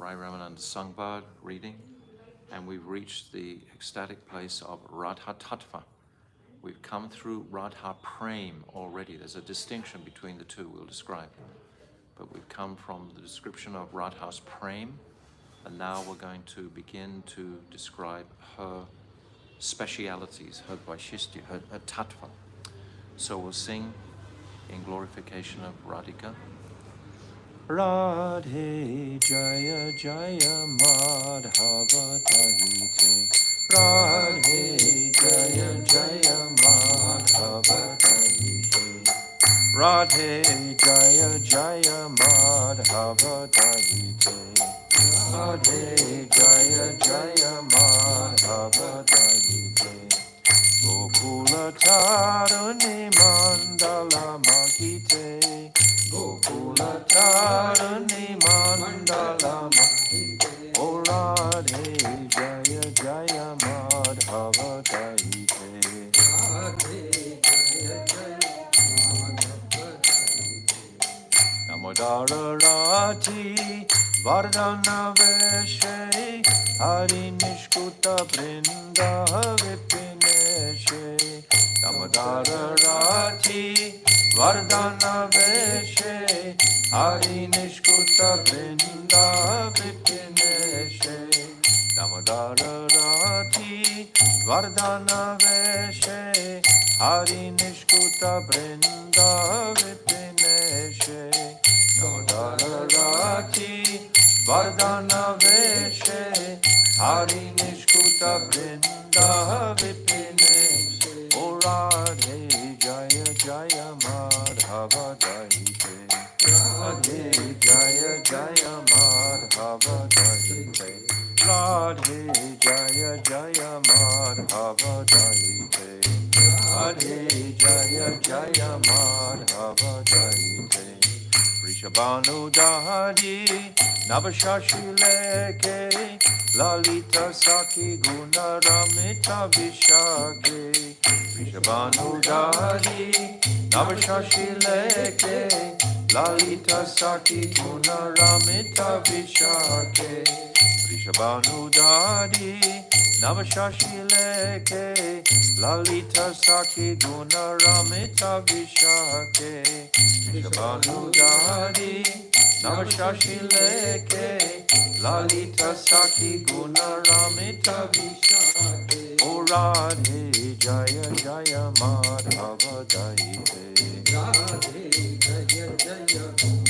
Raya Ramananda Samvada reading, and we've reached the ecstatic place of Radha Tattva. We've come through Radha Prem already. There's a distinction between the two we'll describe. But we've come from the description of Radha's Prem, and now we're going to begin to describe her specialities, her Vaishistya, her Tattva. So we'll sing in glorification of Radhika. Radhe Jaya Jaya Madhava Dahite. Radhe Jaya Jaya Madhava Dahite. Radhe Jaya Jaya Madhava Dahite. Radhe Jaya Jaya Madhava Dahite. Gokula Tarani Mandala Mahite. Gokula Tarani Mandala Mahite. O Radhe Jaya Jaya Madhava Dahite. Radhe Jaya Jaya Madhava Dahite. Damodara Rati Vardhana Veshe Hari Nishkuta Brinda Vipineshe. Damodara Rati Vardhana Veshe Hari Nishkuta Brinda Vipineshe. Damodara Rati Vardhana Veshe Hari Nishkuta Brinda Vipineshe. Damodara Rati Vardhana Veshe Hari Nishkuta Brinda Vipineshe. O Radhe Jaya Jaya Madhava Dahite. Radhe Jaya Jaya Madhava Dahite. Radhe Jaya Jaya Madhava Dahite. Radhe Jaya Jaya Madhava Dahite. Rishabhanu Dahari Navashashi Leke Lalita Saki Guna Ramita Vishake. Rishabhanu Dahari Navashashi Leke Lalita Saki Guna Ramita Vishake. Rishabhanu Dahari Navashashi Leke Lalita Saki Guna Ramita Vishake. Rishabhanu Dahari Navashashi Leke Lalita Saki Guna Ramita Vishake. O Radhe Jaya Jaya Madhava Dahite. Radhe Jaya Jaya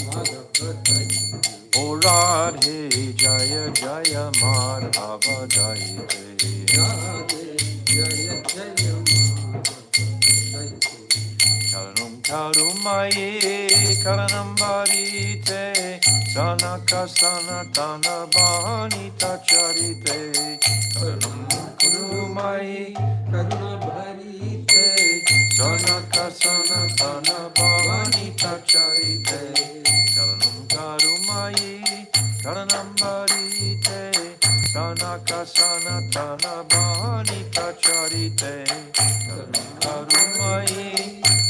Madhava Dahite. O Radhe Jaya Jaya Madhava Dahite. Radhe Jaya Jaya Madhava Dahite. Karanam Karumaye Karanam Varite Sanaka Sanatana Bhanita Charite. Karanam Karumaye Karanam Varite Sanaka Sanatana Bhanita Charite. Karanam Karumaye Karanam Varite Sanaka Sanatana Bhanita Charite. Karanam Karumaye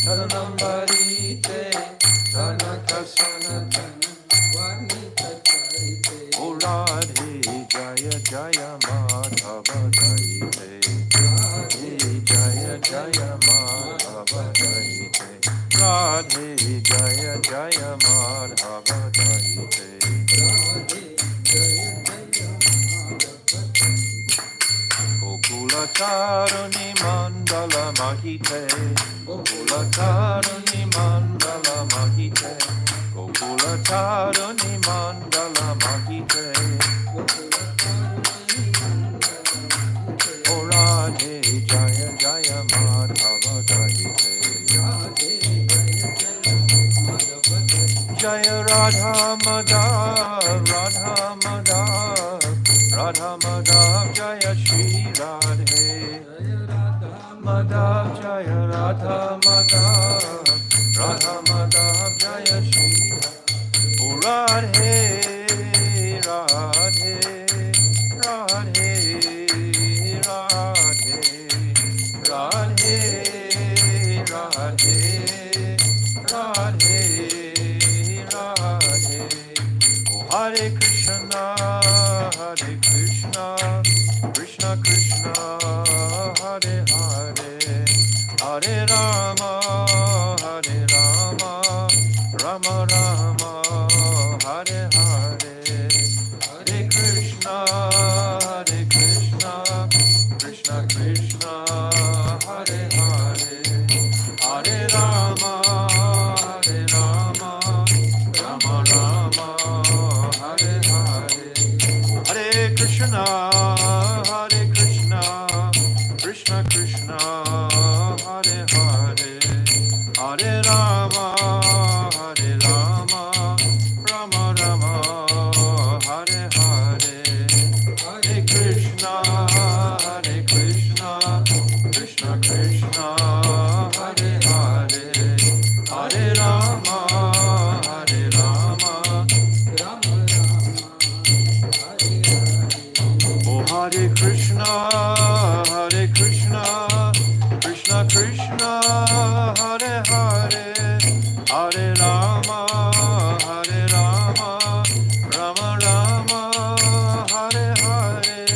Karanam Varite Sanaka Sanatana Bhanita Charite. O Radhe Jaya Jaya Madhava Dahite. Radhe Jaya Jaya Madhava Dahite. Radhe Jaya Jaya Madhava Dahite. Radhe Jaya Jaya Madhava Dahite. Gokula Tarani Mandala Mahite. Gokula Tarani Mandala Mahite. Gokula Tarani Mandala Mahite. O Radhe Jaya Jaya Madhava Dahite. Jaya Radha Madhav Radha Madhav Radha Madhav Jaya Shri Radhe. Madhav Jaya Radha Madhav Radha Madhav Jaya Shri Radhe. O Radhe Radhe Radhe Radhe Radhe Radhe Radhe Radhe. O Hare Krishna Hare Krishna, Krishna Krishna, Hare Hare, Hare Rama, Rama Rama, Hare Hare, Hare Krishna, Krishna Krishna, Hare Hare, Hare Rama, Rama Rama, Hare Hare, Hare Krishna, Krishna Krishna, Hare Hare, Hare Rama, Rama Oh Hare Krishna, Krishna Krishna, Hare Hare, Hare Rama, Rama Rama, Hare Hare,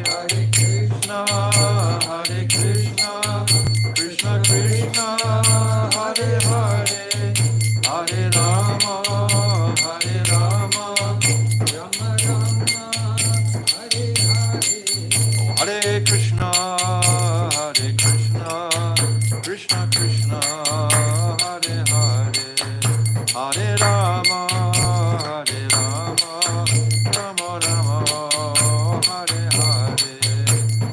Hare Krishna, Krishna Krishna, Hare Hare, Hare Rama, Rama Rama, Hare Hare. Hare Krishna, Krishna Krishna, Hare Hare, Hare Rama, Rama Rama, Hare Hare,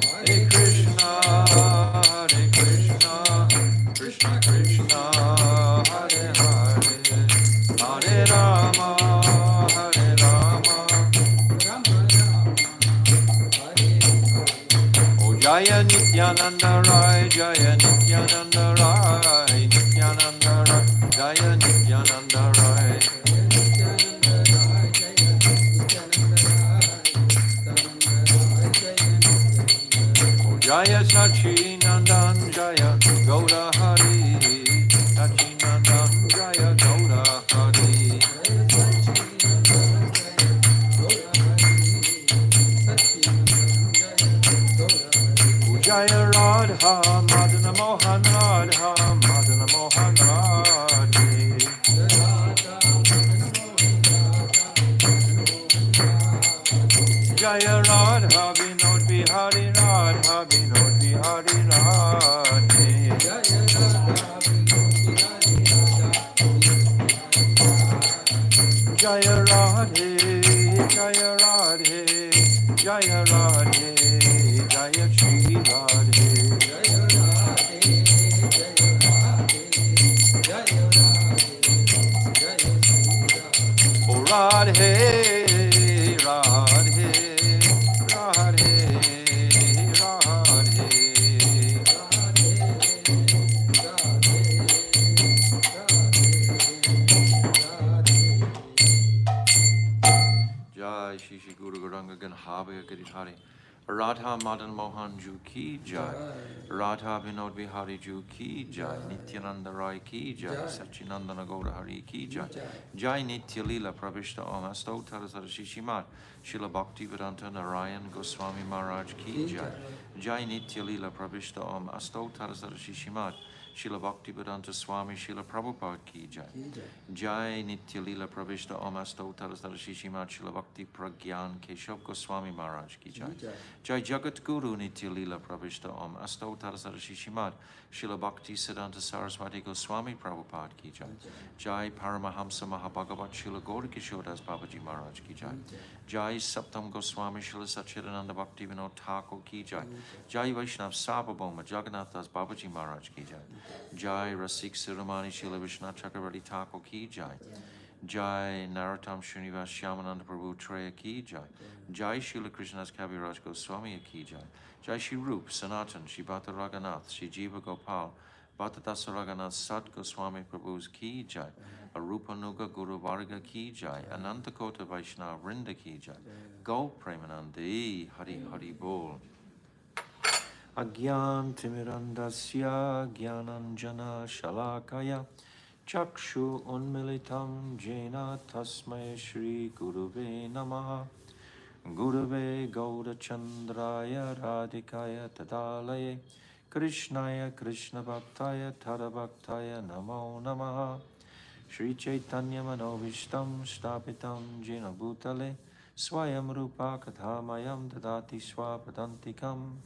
Hare Krishna, Krishna Krishna, Hare Hare, Hare Rama, Rama Jaya Nityananda Rai, Jaya Nityananda Rai, Nityananda Rai, Jaya Nityananda Rai. Jaya Sachi Nandan, Jaya Gaura Hari, Sachi Nandan, Jaya Gaura Hari. Jaya Radha, Madana Mohan Radha, Madana Mohan Radha. Jaya Radha, Vinod Bihari Radha, Vinod Bihari Radha. Jaya Radhe, Jaya Radhe, Jaya Radhe, Jaya Shri Radhe. Jaya Radhe, Jaya Radhe, Jaya Shri Radhe. Oh Radhe, Radhe, Radhe, Radhe, Jai Shri Shri Guru Gauranga Ganhabhaya Giridhari Radha Madan Mohan Ju Ki Jai Radha Vinod Bihari Ju Ki Jai Nityananda Rai Ki Jai Sachinandana Gaura Hari Ki Jai Jai Nitya Lila Pravishta Om Astotar Shishimat Shila Bhakti Vedanta Narayan Goswami Maharaj Ki Jai Jai Nitya Lila Pravishta Om Astotar Shishimat Shila Bhakti Vedanta Swami Shila Prabhupada Ki Jai Jai Nitya Lila Pravishta Om Astotar Shishimat Shila Bhakti Pragyan Keshav Goswami Maharaj Ki Jai Jai Jagat Guru Nitya Lila Pravishta Om Astotar Shishimat Shila Bhakti Siddhanta Saraswati Goswami Prabhupada Ki Jai Jai Paramahamsa Mahabhagavat Shila Gaura Kishodas Babaji Maharaj Ki Jai Jai Saptam Goswami Shila Sachidananda Bhakti Vinod Thakur Ki Jai Jai Vaishnav Sabhaboma Jagannath Das Babaji Maharaj Ki Jai Jai Rasik Sirumani Shila Vishnath Chakravarti Thakur Ki Jai Jai Narottam Srinivas Shyamananda Prabhu Treya Ki Jai Jai Shila Krishnadas Kaviraj Goswami Ki Jai Jai Shri Rup Sanatan Shri Bhata Raghunath Shri Jiva Gopal Bhata Dasa Raghunath Sat Goswami Prabhu's Ki Jai Arupa Nuga Guru Varga Ki Jai Ananta Kota Vaishnava Vrinda Ki Jai Gau Premanandi Hari Hari Bol Agyan Timirandasya Gyananjana Shalakaya Chakshu Unmilitam Jena Tasmai Shri Guruve Namaha Gurave Gauda Chandraya Radhikaya Tadalaye Krishnaya Krishna Bhaktaya Tadabhaktaya Namo Namaha Shri Chaitanya Manovishtam Shtapitam Jena Bhutale Swayam Rupa Kathamayam Dadati Swapadantikam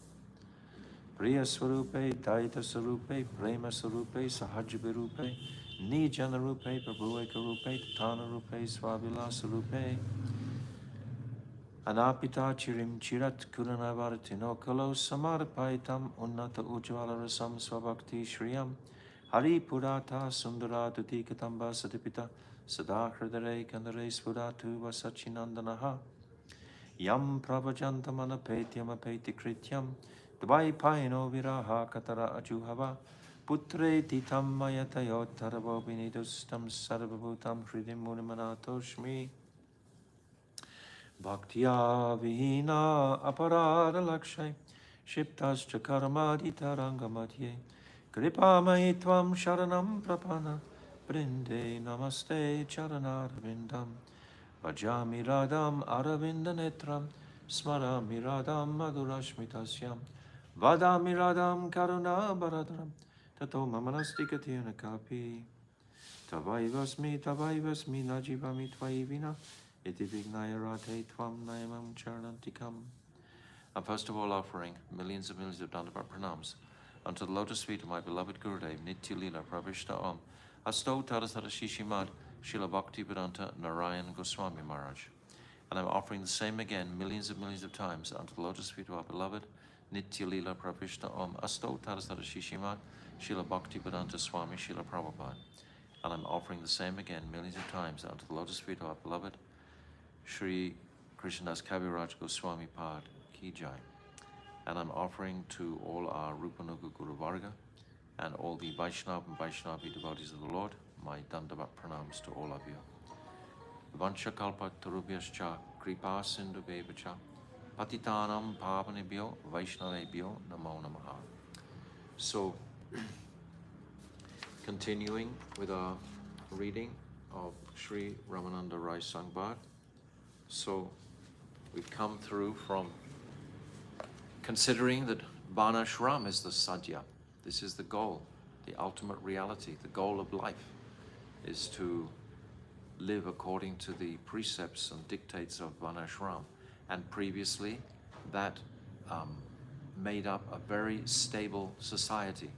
Priya Swarupe Daita Swarupe Prema Swarupe Sahajabirupe Nijana Rupe Prabhueka Rupe Tatana Rupe Swabila Swarupe Anapita Chirim Chirat Kuranavartino Kalo Samarpaitam Unnata Ujvala Rasam Swabhakti Shriyam Hari Purata Sundara Dudikatamba Sadipita Sada Hridare Kandare Svuratu Vasachinandanaha Yam Pravajantamana Petyam Apeti Krityam Dvai Paino Viraha Katara Ajuhava Putre Titam Mayatayo Tarabo Vinidustam Sarvabhutam Hridim Munimanatoshmi Bhaktya Vihina Aparada Lakshay Shiptascha Karamadita Rangamatye Kripa Mahitvam Sharanam Prapana Brinde Namaste Charanarvindam Vajami Radam Aravinda Netram Smarami Radam Madhurashmitasyam Vadami Radam Karuna Baradram Tato Mamanastikatena Kapi Tavaivasmi Najivami Tvaivina Iti Vignaya Radhe Tvam Nayamam Charanantikam. I'm first of all offering millions of Dandavat pranams unto the lotus feet of my beloved Gurudev, Nitya Lila Pravishta Om, Asto Tadasara Shishimad, Srila Bhakti Vedanta Narayan Goswami Maharaj. And I'm offering the same again millions of times unto the lotus feet of our beloved Nitya Lila Pravishta Om, Asto Tadasara Shishimad, Srila Bhakti Vedanta Swami Srila Prabhupada. And I'm offering the same again millions of times unto the lotus feet of our beloved Shri Krishnadas Kaviraj Goswami Pad Ki Jai. And I'm offering to all our Rupanuga Guru Varga and all the Vaishnava and Vaishnavi devotees of the Lord, my Dandavat pranams to all of you. Vansha Kalpa Tarubhyascha Kripa Sindhu Bevacha Patitanam Pavanebhyo Vaishnavebhyo Namo Namaha. So, continuing with our reading of Sri Ramananda Samvada. So we've come through from considering that Varnashram is the sadhya. This is the goal, the ultimate reality. The goal of life is to live according to the precepts and dictates of Varnashram. And previously that made up a very stable society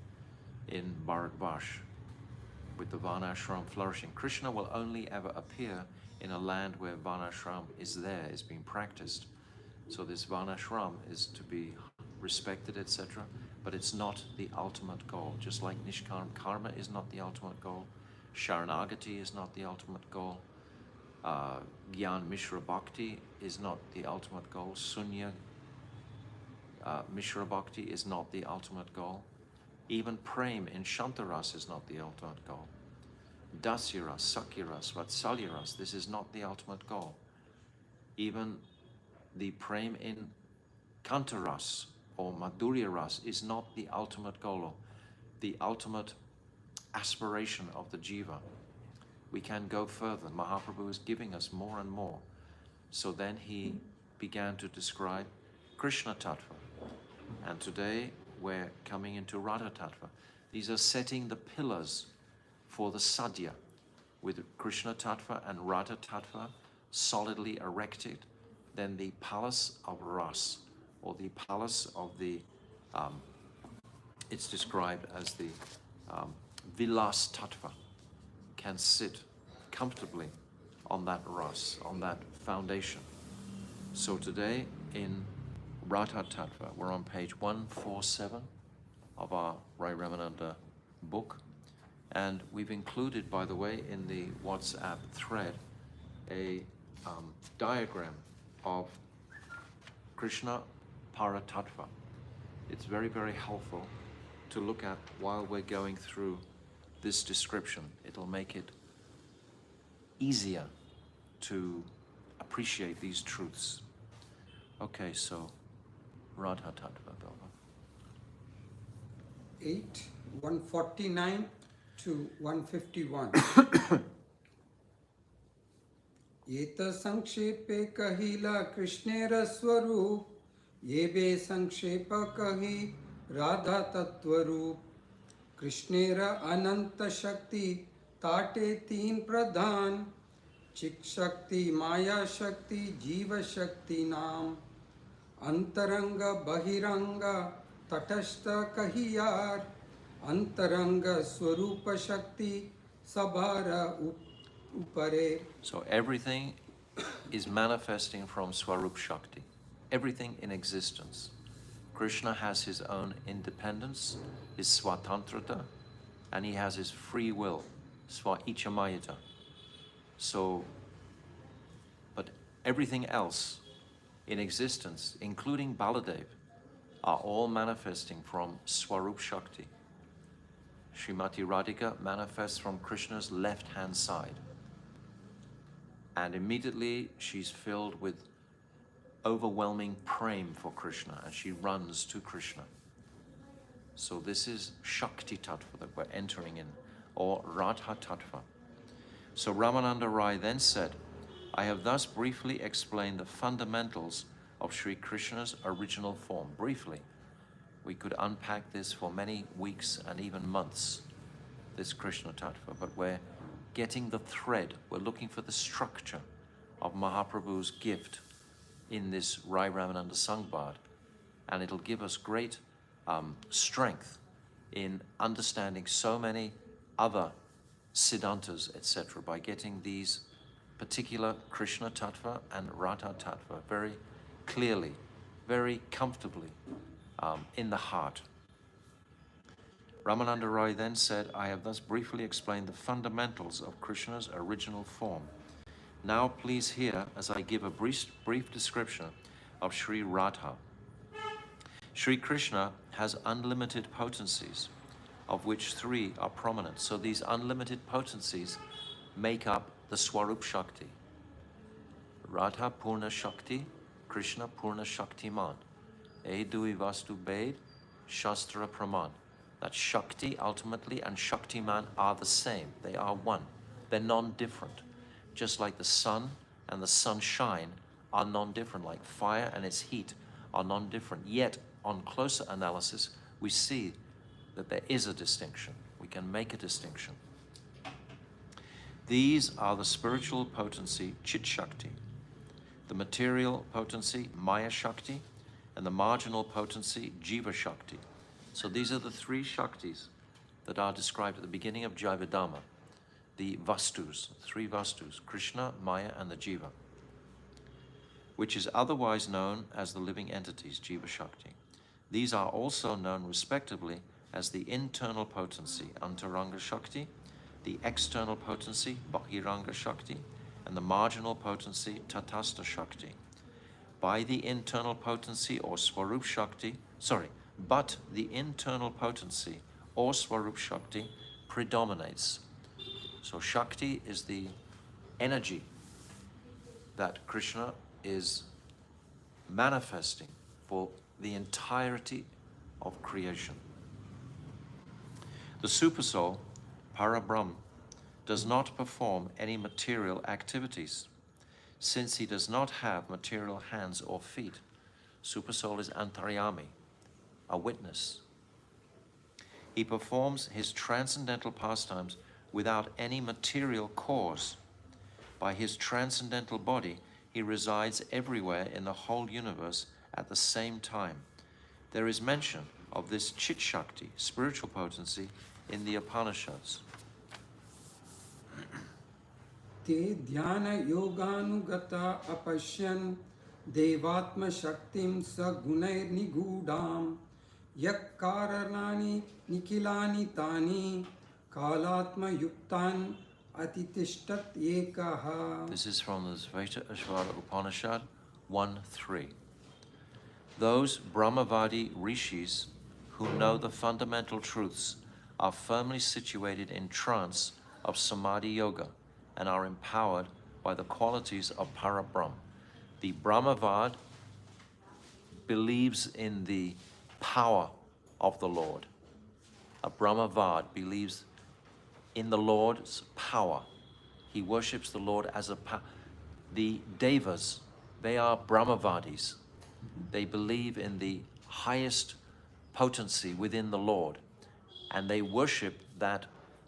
in Bharatvash with the Varnashram flourishing. Krishna will only ever appear in a land where Varnashram is being practiced. So this Varnashram is to be respected, etc. But it's not the ultimate goal. Just like Nishkarma Karma is not the ultimate goal, Sharanagati is not the ultimate goal, Gyan Mishra Bhakti is not the ultimate goal, Sunya Mishra Bhakti is not the ultimate goal, even Prem in Shantaras is not the ultimate goal. Dasyaras, Sakyaras, Vatsalyaras, this is not the ultimate goal. Even the Prem in Kantaras or Madhuryaras is not the ultimate goal, or the ultimate aspiration of the jiva. We can go further. Mahaprabhu is giving us more and more. So then he began to describe Krishna Tattva. And today we're coming into Radha Tattva. These are setting the pillars for the sadhya, with Krishna Tattva and Radha Tattva solidly erected. Then the palace of Ras, or the palace of the, it's described as the Vilas Tattva, can sit comfortably on that Ras, on that foundation. So today in Radha Tattva, we're on page 147 of our Raya Ramananda book. And we've included, by the way, in the WhatsApp thread, a diagram of Krishna Paratattva. It's very, very helpful to look at while we're going through this description. It'll make it easier to appreciate these truths. Okay, so Radha Tattva, Belva. 149 to 151. Yeta sankshepe kahila Krishnera swarup, yebe sankshepa kahi Radha tattvarup, Krishnera ananta shakti ताटे तीन प्रधान चिक शक्ति माया शक्ति जीव शक्ति नाम अंतरंग बहिरंग तटस्थ कहियार अंतरंग स्वरूप शक्ति सभार उपरे. So everything is manifesting from Swarup Shakti. Everything in existence. Krishna has his own independence, his swatantrata, and he has his free will, swa ichamayata. So, but everything else in existence, including Baladev, are all manifesting from Swarup Shakti. Srimati Radhika manifests from Krishna's left-hand side. And immediately she's filled with overwhelming prem for Krishna, and she runs to Krishna. So this is Shakti Tattva that we're entering in, or Radha Tattva. So Ramananda Rai then said, I have thus briefly explained the fundamentals of Sri Krishna's original form. Briefly, we could unpack this for many weeks and even months, this Krishna Tattva, but we're getting the thread, we're looking for the structure of Mahaprabhu's gift in this Raya Ramananda Samvada, and it'll give us great strength in understanding so many other Siddhantas, etc., by getting these particular Krishna Tattva and Radha Tattva very clearly, very comfortably in the heart. Ramananda Rai then said, I have thus briefly explained the fundamentals of Krishna's original form. Now please hear as I give a brief description of Sri Radha. Sri Krishna has unlimited potencies, of which 3 are prominent. So these unlimited potencies make up the Swarup Shakti. Radha Purna Shakti, Krishna Purna Shaktiman. Edui Vastu Bed, Shastra Praman. That Shakti ultimately and Shaktiman are the same. They are one. They're non-different. Just like the sun and the sunshine are non-different, like fire and its heat are non-different. Yet, on closer analysis, we see that there is a distinction. We can make a distinction. These are the spiritual potency, Chit Shakti, the material potency, Maya Shakti, and the marginal potency, Jiva Shakti. So these are the 3 Shaktis that are described at the beginning of Jaivadhamma, the Vastus, 3 Vastus, Krishna, Maya, and the Jiva, which is otherwise known as the living entities, Jiva Shakti. These are also known respectively as the internal potency, Antaranga Shakti, the external potency, Bahiranga Shakti, and the marginal potency, Tatastha Shakti. By the internal potency or Swarup Shakti, but the internal potency or Swarup Shakti predominates. So Shakti is the energy that Krishna is manifesting for the entirety of creation. The Supersoul, Parabrahm, does not perform any material activities, since he does not have material hands or feet. Supersoul is Antaryami, a witness. He performs his transcendental pastimes without any material cause. By his transcendental body, he resides everywhere in the whole universe at the same time. There is mention of this Chit Shakti, spiritual potency, in the Upanishads. Te dhyana yoganugata apashyan devatma shaktim sa gunair nigudam yak karanani nikilani tani kalatma yuktan atitishtat ekaha. This is from the Sveta Ashvara Upanishad 1:3. Those Brahmavadi rishis who know the fundamental truths are firmly situated in trance of Samadhi Yoga and are empowered by the qualities of Parabrahm. The Brahmavad believes in the power of the Lord. A Brahmavad believes in the Lord's power. He worships the Lord as a power. The Devas, they are Brahmavadis. They believe in the highest potency within the Lord, and they worship that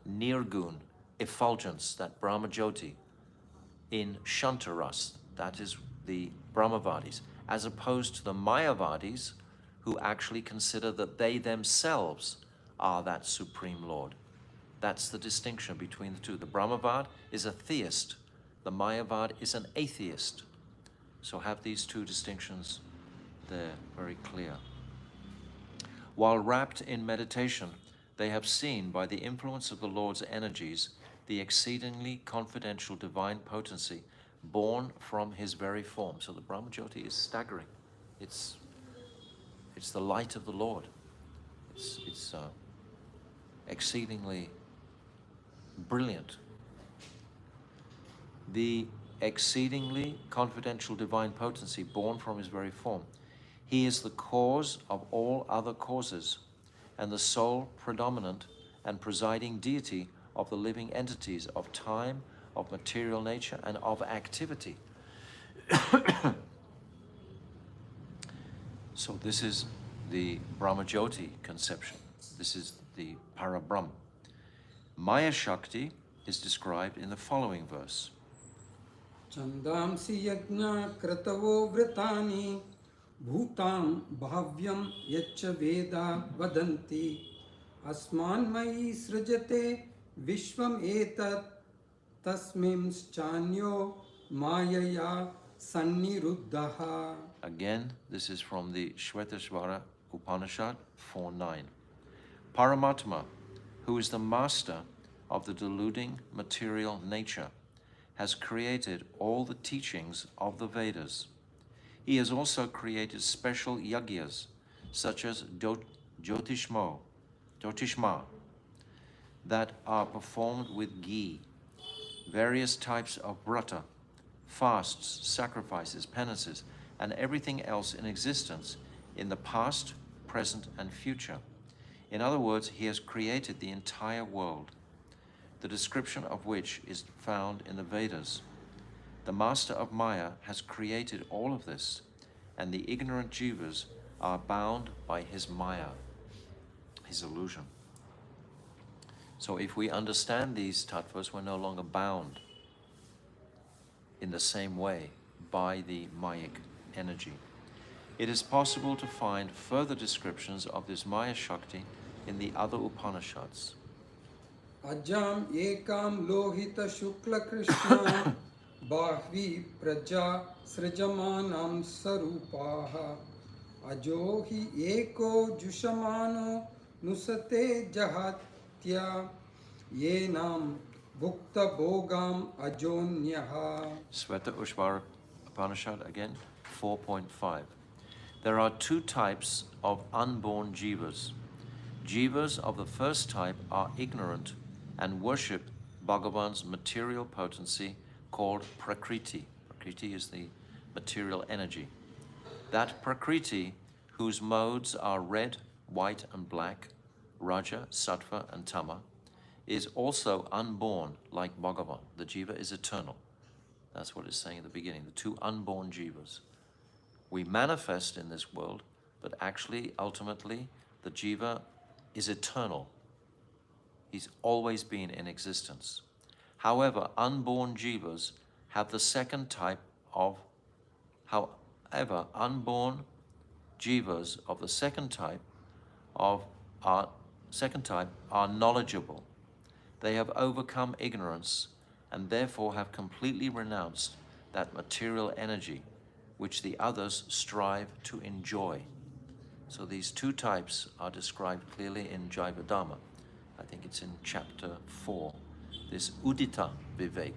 Nirgun, effulgence, that Brahma Jyoti, in Shantaras, that is the Brahmavadis, as opposed to the Mayavadis, who actually consider that they themselves are that Supreme Lord. That's the distinction between the two. The Brahmavad is a theist, the Mayavad is an atheist. So have these two distinctions there very clear. While wrapped in meditation, they have seen by the influence of the Lord's energies the exceedingly confidential divine potency born from his very form. So the Brahma Jyoti is staggering. It's the light of the Lord. It's exceedingly brilliant. The exceedingly confidential divine potency born from his very form. He is the cause of all other causes and the sole predominant and presiding deity of the living entities of time, of material nature, and of activity. So this is the Brahma Jyoti conception. This is the Parabrahm. Maya Shakti is described in the following verse. Chandamsi yajna kratavo vritani bhutam bhavyam yacha veda vadanti asmanmayi srajate vishvam etat tasmimschanyo mayaya sanniruddhaha. Again, this is from the Shvetashvara Upanishad 4.9. Paramatma, who is the master of the deluding material nature, has created all the teachings of the Vedas. He has also created special yagyas, such as Jyotishma, that are performed with ghee, various types of vrata, fasts, sacrifices, penances, and everything else in existence in the past, present, and future. In other words, he has created the entire world, the description of which is found in the Vedas. The master of Maya has created all of this, and the ignorant jivas are bound by his Maya, his illusion. So if we understand these tattvas, we're no longer bound in the same way by the Mayic energy. It is possible to find further descriptions of this Maya Shakti in the other Upanishads. Ajam ekam lohita shukla krishna bahvi praja srijamanam sarupaha ajohi eko jushamano nusate jahatya yenam bhukta bhogam ajonyaha. Sveta Ushvara Upanishad again, 4.5. There are two types of unborn jivas. Jivas of the first type are ignorant and worship Bhagavan's material potency called Prakriti. Prakriti is the material energy. That Prakriti, whose modes are red, white, and black, Raja, Sattva, and Tama, is also unborn like Bhagavan. The jiva is eternal. That's what it's saying at the beginning, the two unborn jivas. We manifest in this world, but actually, ultimately, the jiva is eternal. He's always been in existence. However, unborn jivas have the second type of, unborn jivas of the second type are knowledgeable. They have overcome ignorance and therefore have completely renounced that material energy which the others strive to enjoy. So these two types are described clearly in Jivadhamma. I think it's in chapter 4. This Udita Vivek.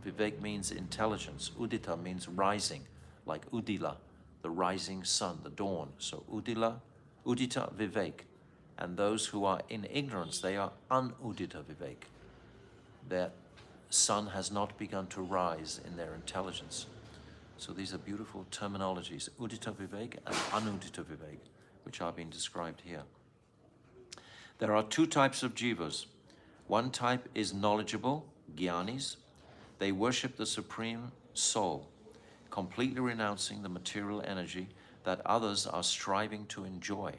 Vivek means intelligence. Udita means rising, like Udila, the rising sun, the dawn. So Udita Vivek. And those who are in ignorance, they are unudita Vivek. Their sun has not begun to rise in their intelligence. So these are beautiful terminologies, Udita Vivek and Anudita Vivek, which are being described here. There are two types of jivas. One type is knowledgeable, jnanis. They worship the Supreme Soul, completely renouncing the material energy that others are striving to enjoy.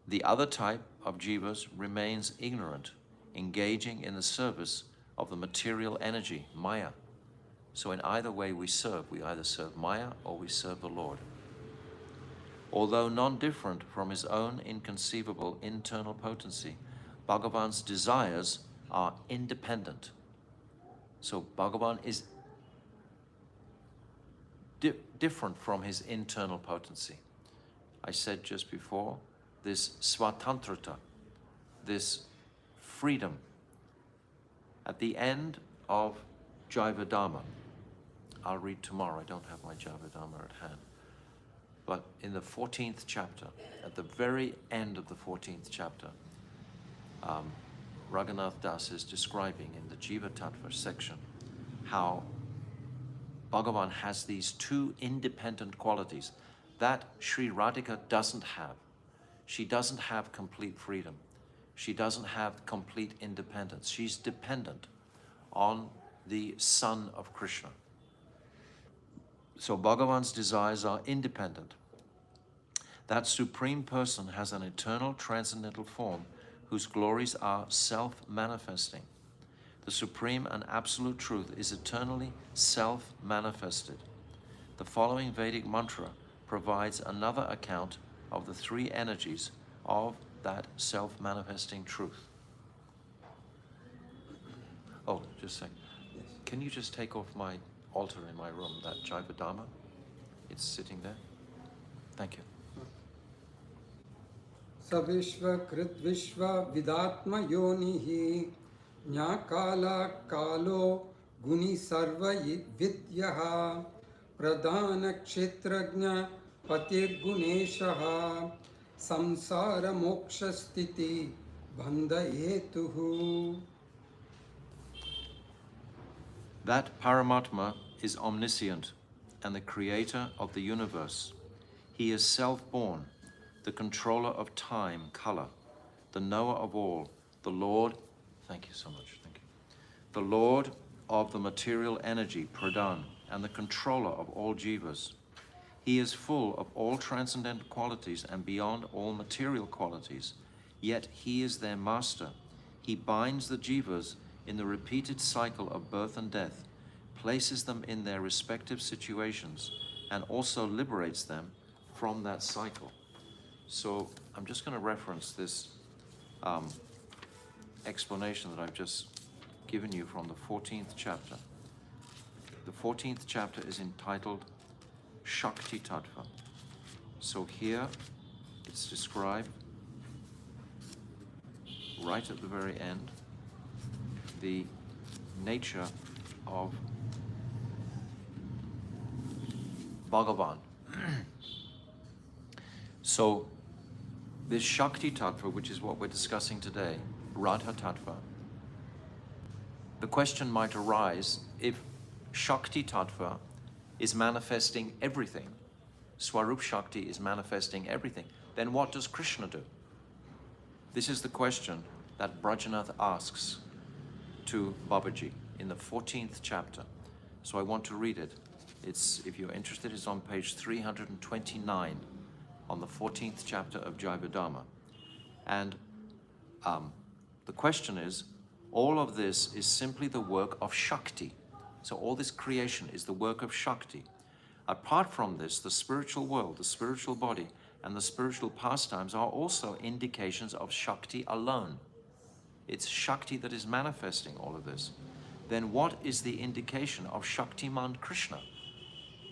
The other type of jivas remains ignorant, engaging in the service of the material energy, Maya. So in either way we either serve Maya or we serve the Lord. Although non-different from his own inconceivable internal potency, Bhagavan's desires are independent. So Bhagavan is different from his internal potency. I said just before, this svatantrata, this freedom. At the end of Jivadhamma, I'll read tomorrow, I don't have my Jivadhamma at hand, but in the 14th chapter, at the very end of the 14th chapter, Raghunath Das is describing in the Jiva Tattva section how Bhagavan has these two independent qualities that Sri Radhika doesn't have. She doesn't have complete freedom. She doesn't have complete independence. She's dependent on the Son of Krishna. So Bhagavan's desires are independent. That Supreme Person has an eternal transcendental form whose glories are self-manifesting. The Supreme and Absolute Truth is eternally self-manifested. The following Vedic mantra provides another account of the three energies of that self-manifesting truth. Oh, just a second. Yes. Can you just take off my altar in my room, that Jivadhamma? It's sitting there. Thank you. Savishva Krit Vishva Vidatma Yonihi Nyakala Kalo Guni Sarva Vidyaha Pradhana Kshetrajna Patir Guneshaha Samsara Moksha Sthiti Bandha Hetuhu. That Paramatma is omniscient and the creator of the universe. He is self-born, the controller of time, color, the knower of all, the Lord, thank you so much, thank you, the Lord of the material energy, Pradhan, and the controller of all jivas. He is full of all transcendental qualities and beyond all material qualities, yet he is their master. He binds the jivas in the repeated cycle of birth and death, places them in their respective situations, and also liberates them from that cycle. So I'm just going to reference this explanation that I've just given you from the 14th chapter. The 14th chapter is entitled Shakti Tattva. So here it's described right at the very end, the nature of Bhagavan. So this Shakti Tattva, which is what we're discussing today, Radha Tattva, the question might arise, if Shakti Tattva is manifesting everything, Swarup Shakti is manifesting everything, then what does Krishna do? This is the question that Brajanath asks to Babaji in the 14th chapter. So I want to read it. It's, if you're interested, it's on page 329 on the 14th chapter of Jivadhamma. And the question is, all of this is simply the work of Shakti. So all this creation is the work of Shakti. Apart from this, the spiritual world, the spiritual body, and the spiritual pastimes are also indications of Shakti alone. It's Shakti that is manifesting all of this. Then what is the indication of Shaktiman Krishna?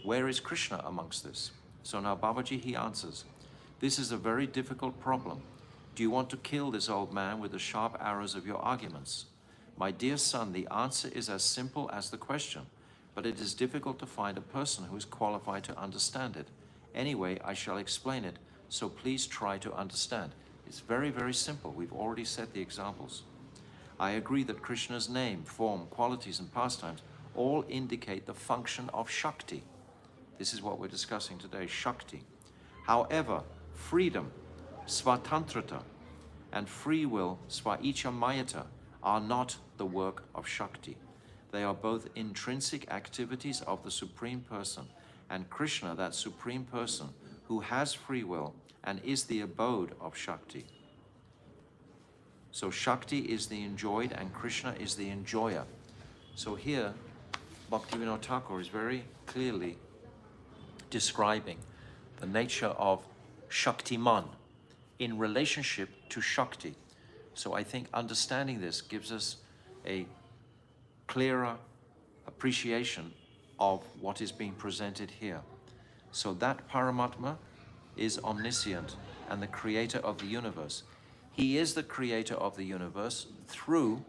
Where is Krishna amongst this? So now Babaji, he answers, this is a very difficult problem. Do you want to kill this old man with the sharp arrows of your arguments? My dear son, the answer is as simple as the question, but it is difficult to find a person who is qualified to understand it. Anyway, I shall explain it, so please try to understand. It's very, very simple. We've already set the examples. I agree that Krishna's name, form, qualities, and pastimes all indicate the function of Shakti. This is what we're discussing today, Shakti. However, freedom, svatantrata, and free will, svaicha mayata, are not the work of Shakti. They are both intrinsic activities of the Supreme Person, and Krishna, that Supreme Person, who has free will and is the abode of Shakti. So Shakti is the enjoyed and Krishna is the enjoyer. So here, Bhaktivinoda Thakur is very clearly describing the nature of Shaktiman in relationship to Shakti. So I think understanding this gives us a clearer appreciation of what is being presented here. So that Paramatma is omniscient and the creator of the universe. He is the creator of the universe through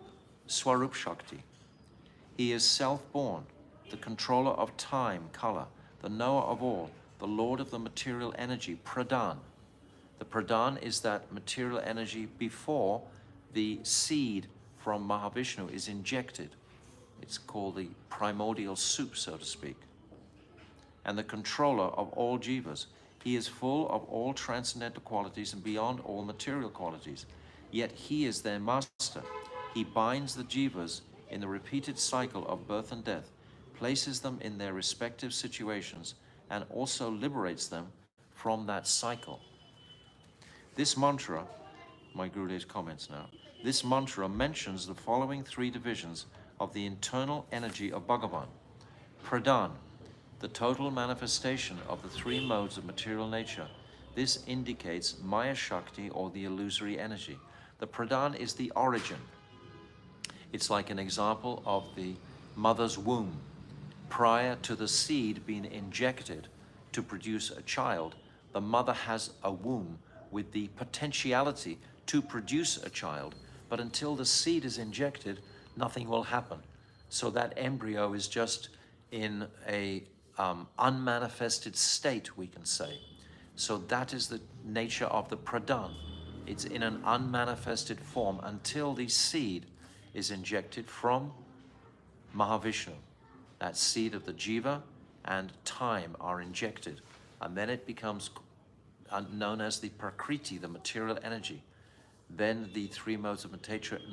Swarup Shakti. He is self-born, the controller of time, color, the knower of all, the lord of the material energy, Pradhan. The Pradhan is that material energy before the seed from Mahavishnu is injected. It's called the primordial soup, so to speak. And the controller of all jivas. He is full of all transcendental qualities and beyond all material qualities. Yet he is their master. He binds the jivas in the repeated cycle of birth and death, places them in their respective situations, and also liberates them from that cycle. This mantra, my Gurudev's comments now, this mantra mentions the following three divisions of the internal energy of Bhagavan. Pradhan, the total manifestation of the three modes of material nature. This indicates Maya Shakti, or the illusory energy. The Pradhan is the origin. It's like an example of the mother's womb. Prior to the seed being injected to produce a child, the mother has a womb with the potentiality to produce a child, but until the seed is injected, nothing will happen. So that embryo is just in a unmanifested state, we can say. So that is the nature of the Pradhan. It's in an unmanifested form until the seed is injected from Mahavishnu. That seed of the jiva and time are injected, and then it becomes known as the Prakriti, the material energy. Then the three modes of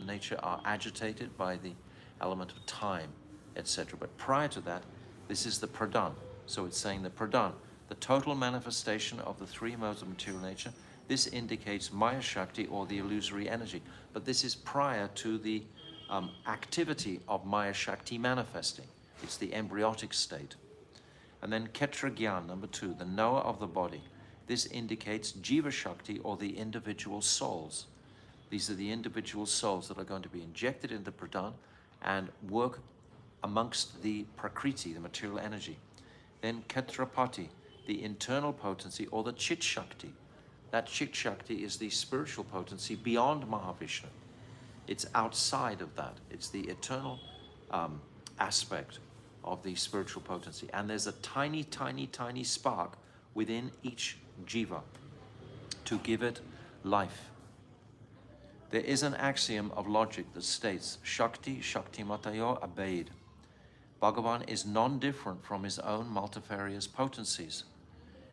nature are agitated by the element of time, etc. But prior to that, this is the Pradhan. So it's saying the Pradhan, the total manifestation of the three modes of material nature. This indicates Maya Shakti, or the illusory energy. But this is prior to the activity of Maya Shakti manifesting. It's the embryotic state. And then Ketra Gyan, number 2, the knower of the body. This indicates Jiva Shakti, or the individual souls. These are the individual souls that are going to be injected into Pradhan and work amongst the Prakriti, the material energy. Then Ketrapati, the internal potency, or the Chit Shakti. That Chit Shakti is the spiritual potency beyond Mahavishnu. It's outside of that. It's the eternal aspect of the spiritual potency. And there's a tiny, tiny, tiny spark within each jiva to give it life. There is an axiom of logic that states, Shakti, Shaktimatayo Abed. Bhagavan is non-different from his own multifarious potencies.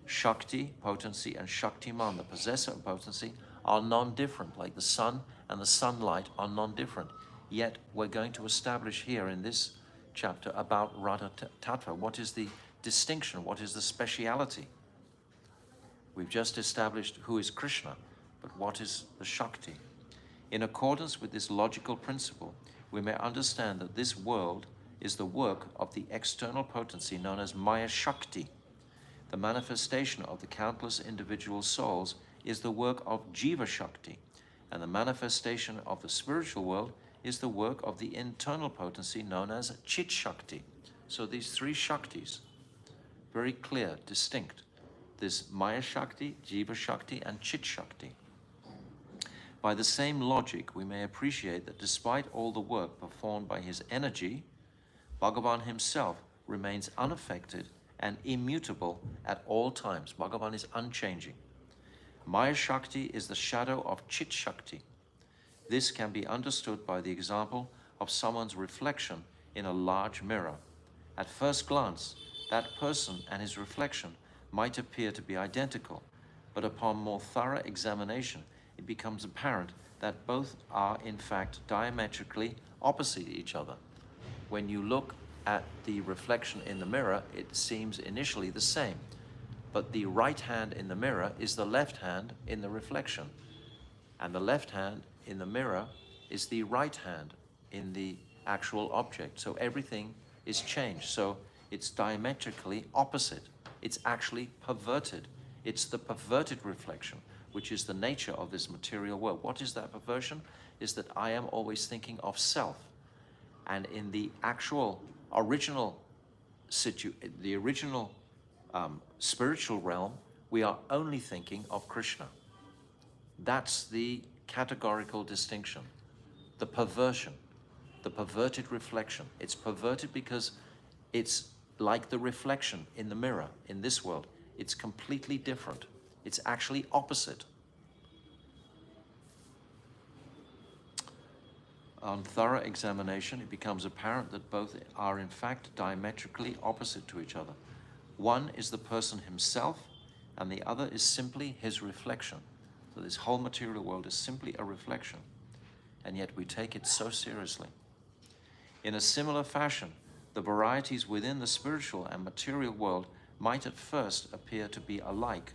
Shakti, potency, and Shaktiman, the possessor of potency, are non-different, like the sun and the sunlight are non-different. Yet we're going to establish here in this chapter about Radha Tattva. What is the distinction? What is the speciality? We've just established who is Krishna, but what is the Shakti? In accordance with this logical principle, we may understand that this world is the work of the external potency known as Maya Shakti. The manifestation of the countless individual souls is the work of Jiva Shakti, and the manifestation of the spiritual world is the work of the internal potency known as Chit Shakti. So these three Shaktis, very clear, distinct. This Maya Shakti, Jiva Shakti, and Chit Shakti. By the same logic, we may appreciate that despite all the work performed by his energy, Bhagavan himself remains unaffected and immutable at all times. Bhagavan is unchanging. Maya Shakti is the shadow of Chit Shakti. This can be understood by the example of someone's reflection in a large mirror. At first glance, that person and his reflection might appear to be identical, but upon more thorough examination, it becomes apparent that both are in fact diametrically opposite each other. When you look at the reflection in the mirror, it seems initially the same, but the right hand in the mirror is the left hand in the reflection, and the left hand in the mirror is the right hand in the actual object. So everything is changed. So it's diametrically opposite. It's actually perverted. It's the perverted reflection, which is the nature of this material world. What is that perversion? Is that I am always thinking of self. And in the actual original spiritual realm, we are only thinking of Krishna. That's the categorical distinction. The perversion, the perverted reflection. It's perverted because it's like the reflection in the mirror in this world. It's completely different. It's actually opposite. On thorough examination, it becomes apparent that both are in fact diametrically opposite to each other. One is the person himself, and the other is simply his reflection. So this whole material world is simply a reflection, and yet we take it so seriously. In a similar fashion, the varieties within the spiritual and material world might at first appear to be alike,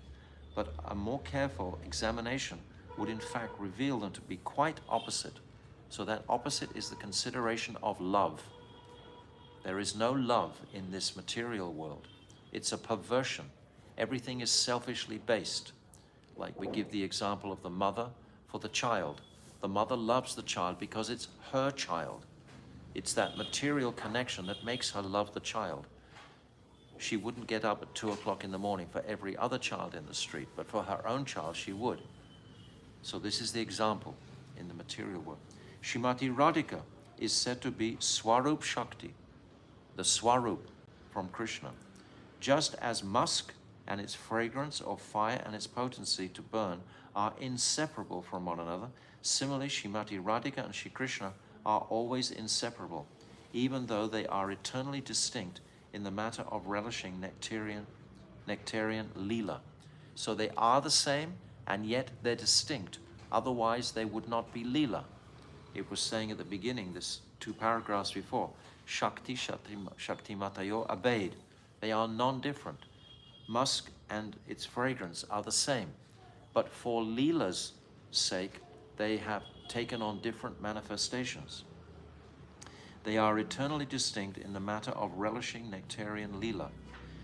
but a more careful examination would in fact reveal them to be quite opposite. So that opposite is the consideration of love. There is no love in this material world. It's a perversion. Everything is selfishly based. Like we give the example of the mother for the child. The mother loves the child because it's her child. It's that material connection that makes her love the child. She wouldn't get up at 2 o'clock in the morning for every other child in the street, but for her own child she would. So this is the example in the material world. Srimati Radhika is said to be Swarup Shakti, the Swarup from Krishna. Just as musk and its fragrance, or fire and its potency to burn, are inseparable from one another, similarly Srimati Radhika and Shri Krishna are always inseparable, even though they are eternally distinct in the matter of relishing nectarian lila. So they are the same, and yet they're distinct. Otherwise, they would not be lila. It was saying at the beginning, this 2 paragraphs before, Shakti Matayo Abed. They are non-different. Musk and its fragrance are the same, but for Leela's sake, they have taken on different manifestations. They are eternally distinct in the matter of relishing nectarian Leela.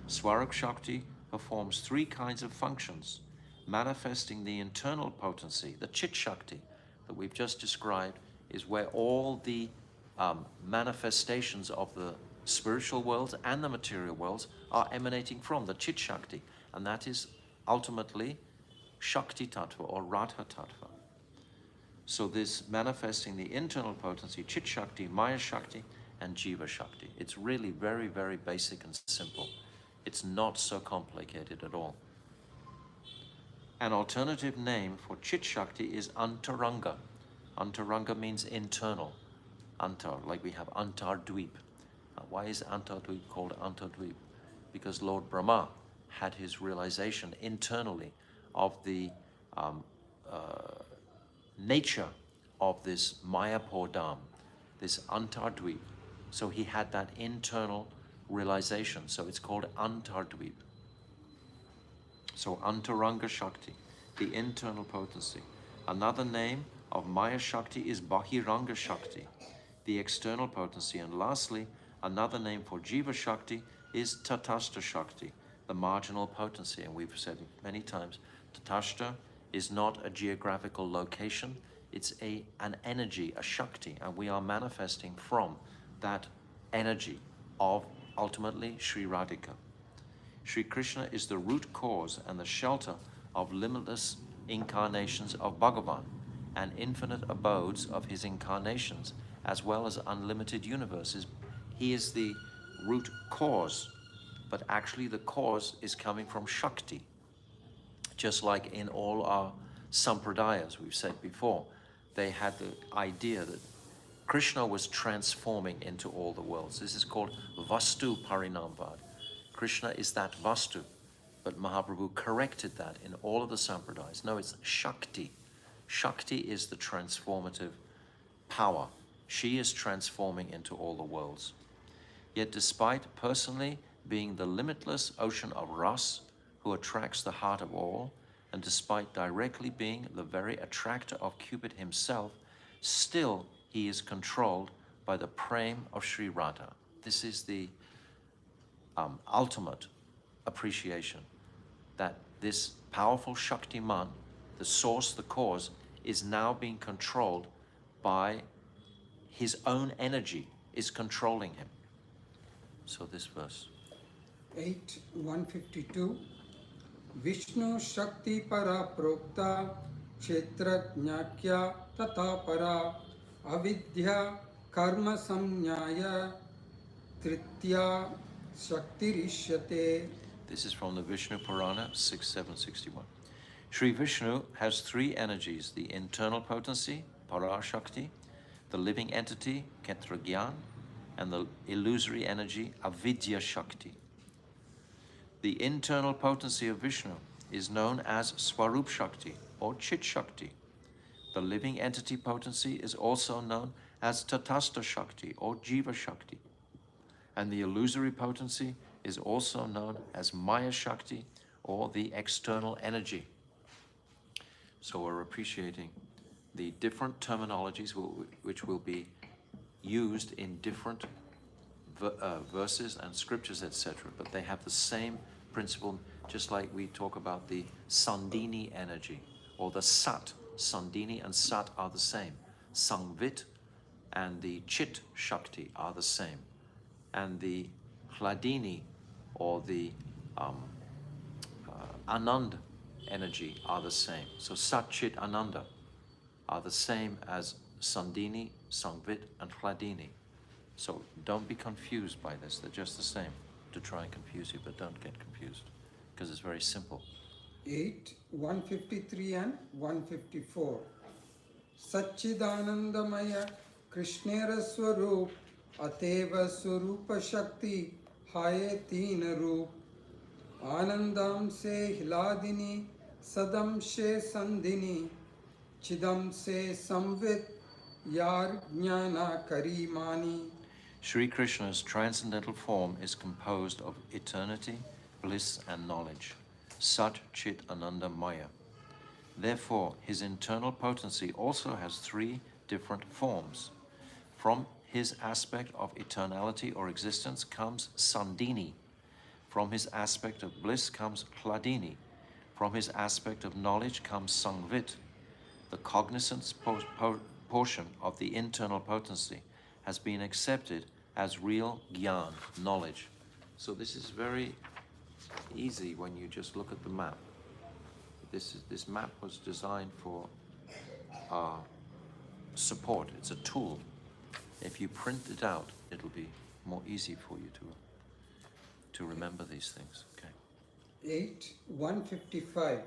Swarup Shakti performs 3 kinds of functions, manifesting the internal potency. The Chit Shakti that we've just described is where all the manifestations of the spiritual worlds and the material worlds are emanating from, the Chit Shakti, and that is ultimately Shakti Tattva or Radha Tattva. So this manifesting the internal potency, Chit Shakti, Maya Shakti, and Jiva Shakti. It's really very, very basic and simple. It's not so complicated at all. An alternative name for Chit Shakti is Antaranga. Antaranga means internal. Antar, like we have Antardweep. Why is Antardweep called Antardweep? Because Lord Brahma had his realization internally of the nature of this Mayapur Dham, this Antardweep. So he had that internal realization. So it's called Antardweep. So Antaranga Shakti, the internal potency. Another name of Maya Shakti is Bahiranga Shakti, the external potency. And lastly, another name for Jiva Shakti is Tatastha Shakti, the marginal potency. And we've said many times, Tatastha is not a geographical location, it's an energy, a Shakti, and we are manifesting from that energy of ultimately Sri Radhika. Sri Krishna is the root cause and the shelter of limitless incarnations of Bhagavan and infinite abodes of his incarnations, as well as unlimited universes. He is the root cause, but actually the cause is coming from Shakti. Just like in all our sampradayas, we've said before, they had the idea that Krishna was transforming into all the worlds. This is called Vastu Parinamvad. Krishna is that Vastu, but Mahaprabhu corrected that in all of the sampradayas. No, it's Shakti. Shakti is the transformative power. She is transforming into all the worlds. Yet despite personally being the limitless ocean of Ras, who attracts the heart of all, and despite directly being the very attractor of Cupid himself, still he is controlled by the prem of Sri Radha. This is the ultimate appreciation, that this powerful Shaktiman, the source, the cause, is now being controlled by his own energy, is controlling him. So this verse. 8:152 Vishnu Shakti Para Prokta Kshetra Jnakya Tata Para Avidya Karma Samnyaya Tritya Shaktirishyate. This is from the Vishnu Purana 6.7.61. Sri Vishnu has three energies: the internal potency, Parashakti, the living entity, Ketra and the illusory energy, Avidya Shakti. The internal potency of Vishnu is known as Swarup Shakti or Chit Shakti. The living entity potency is also known as Tatastha Shakti or Jiva Shakti. And the illusory potency is also known as Maya Shakti or the external energy. So we're appreciating the different terminologies which will be used in different verses and scriptures, etc. But they have the same principle, just like we talk about the Sandini energy or the Sat. Sandini and Sat are the same. Sangvit and the Chit Shakti are the same. And the Hladini or the Anand energy are the same. So Sat, Chit, Ananda are the same as Sandini, Sangvit, and Hladini. So don't be confused by this. They're just the same, to try and confuse you, but don't get confused because it's very simple. 8:153 and 154 Satchidanandamaya Krishnera Swarup Ateva Swarupa Shakti Hayetina Roop Anandam Se Hladini Sadam Se Sandini Chidam Se Samvit Yar Jnana Karimani. Sri Krishna's transcendental form is composed of eternity, bliss, and knowledge. Sat, Chit, Ananda, Maya. Therefore, his internal potency also has three different forms. From his aspect of eternality or existence comes Sandini. From his aspect of bliss comes Hladini. From his aspect of knowledge comes Sangvit. The cognizance portion of the internal potency has been accepted as real Gyan, knowledge. So this is very easy when you just look at the map. This map was designed for support. It's a tool. If you print it out, it'll be more easy for you to remember these things. Okay. 8:155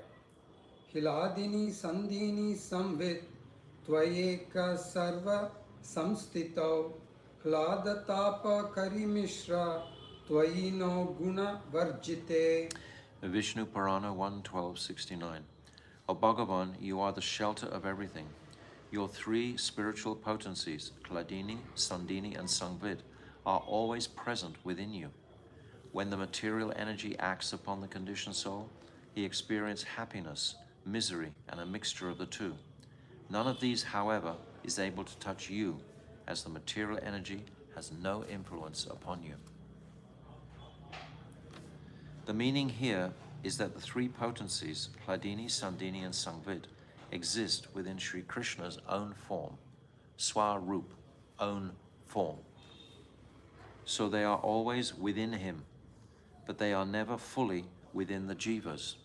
Hiladini Sandini Samvit Tvayeka Sarva Samstitau Hladatapa Karimishra Tvayino Guna Varjite. Vishnu Purana 1.12.69. O Bhagavan, you are the shelter of everything. Your three spiritual potencies, Hladini, Sandini, and Sangvit, are always present within you. When the material energy acts upon the conditioned soul, he experiences happiness, misery, and a mixture of the two. None of these, however, is able to touch you, as the material energy has no influence upon you. The meaning here is that the three potencies, Hladini, Sandini, and Sangvit, exist within Sri Krishna's own form, Swarup, own form. So they are always within him, but they are never fully within the jivas.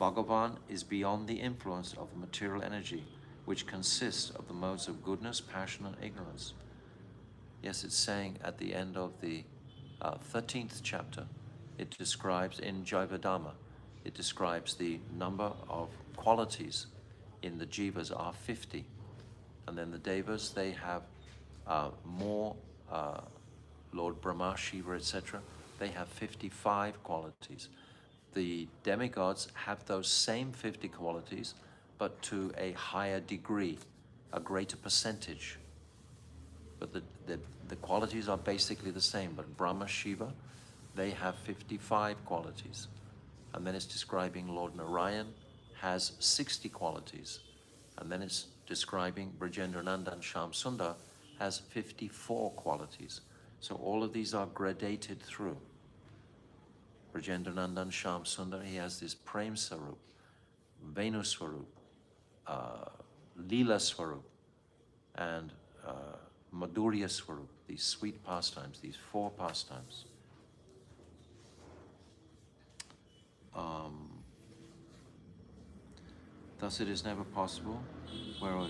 Bhagavan is beyond the influence of the material energy, which consists of the modes of goodness, passion, and ignorance. Yes, it's saying at the end of the 13th chapter, it describes in Jaivadhamma, it describes the number of qualities in the jivas are 50. And then the devas, they have more, Lord Brahma, Shiva, etc., they have 55 qualities. The demigods have those same 50 qualities, but to a higher degree, a greater percentage. But the qualities are basically the same, but Brahma, Shiva, they have 55 qualities. and then it's describing Lord Narayan has 60 qualities, and then it's describing Brajendrananda and Shyam Sundar has 54 qualities. So all of these are gradated through. Brajendrananda and Shyam Sundar, he has this Prem Swarup, Venu Swarup, Leela Swarup, and Madhurya Swarup, these sweet pastimes, these 4 pastimes. Thus it is never possible, where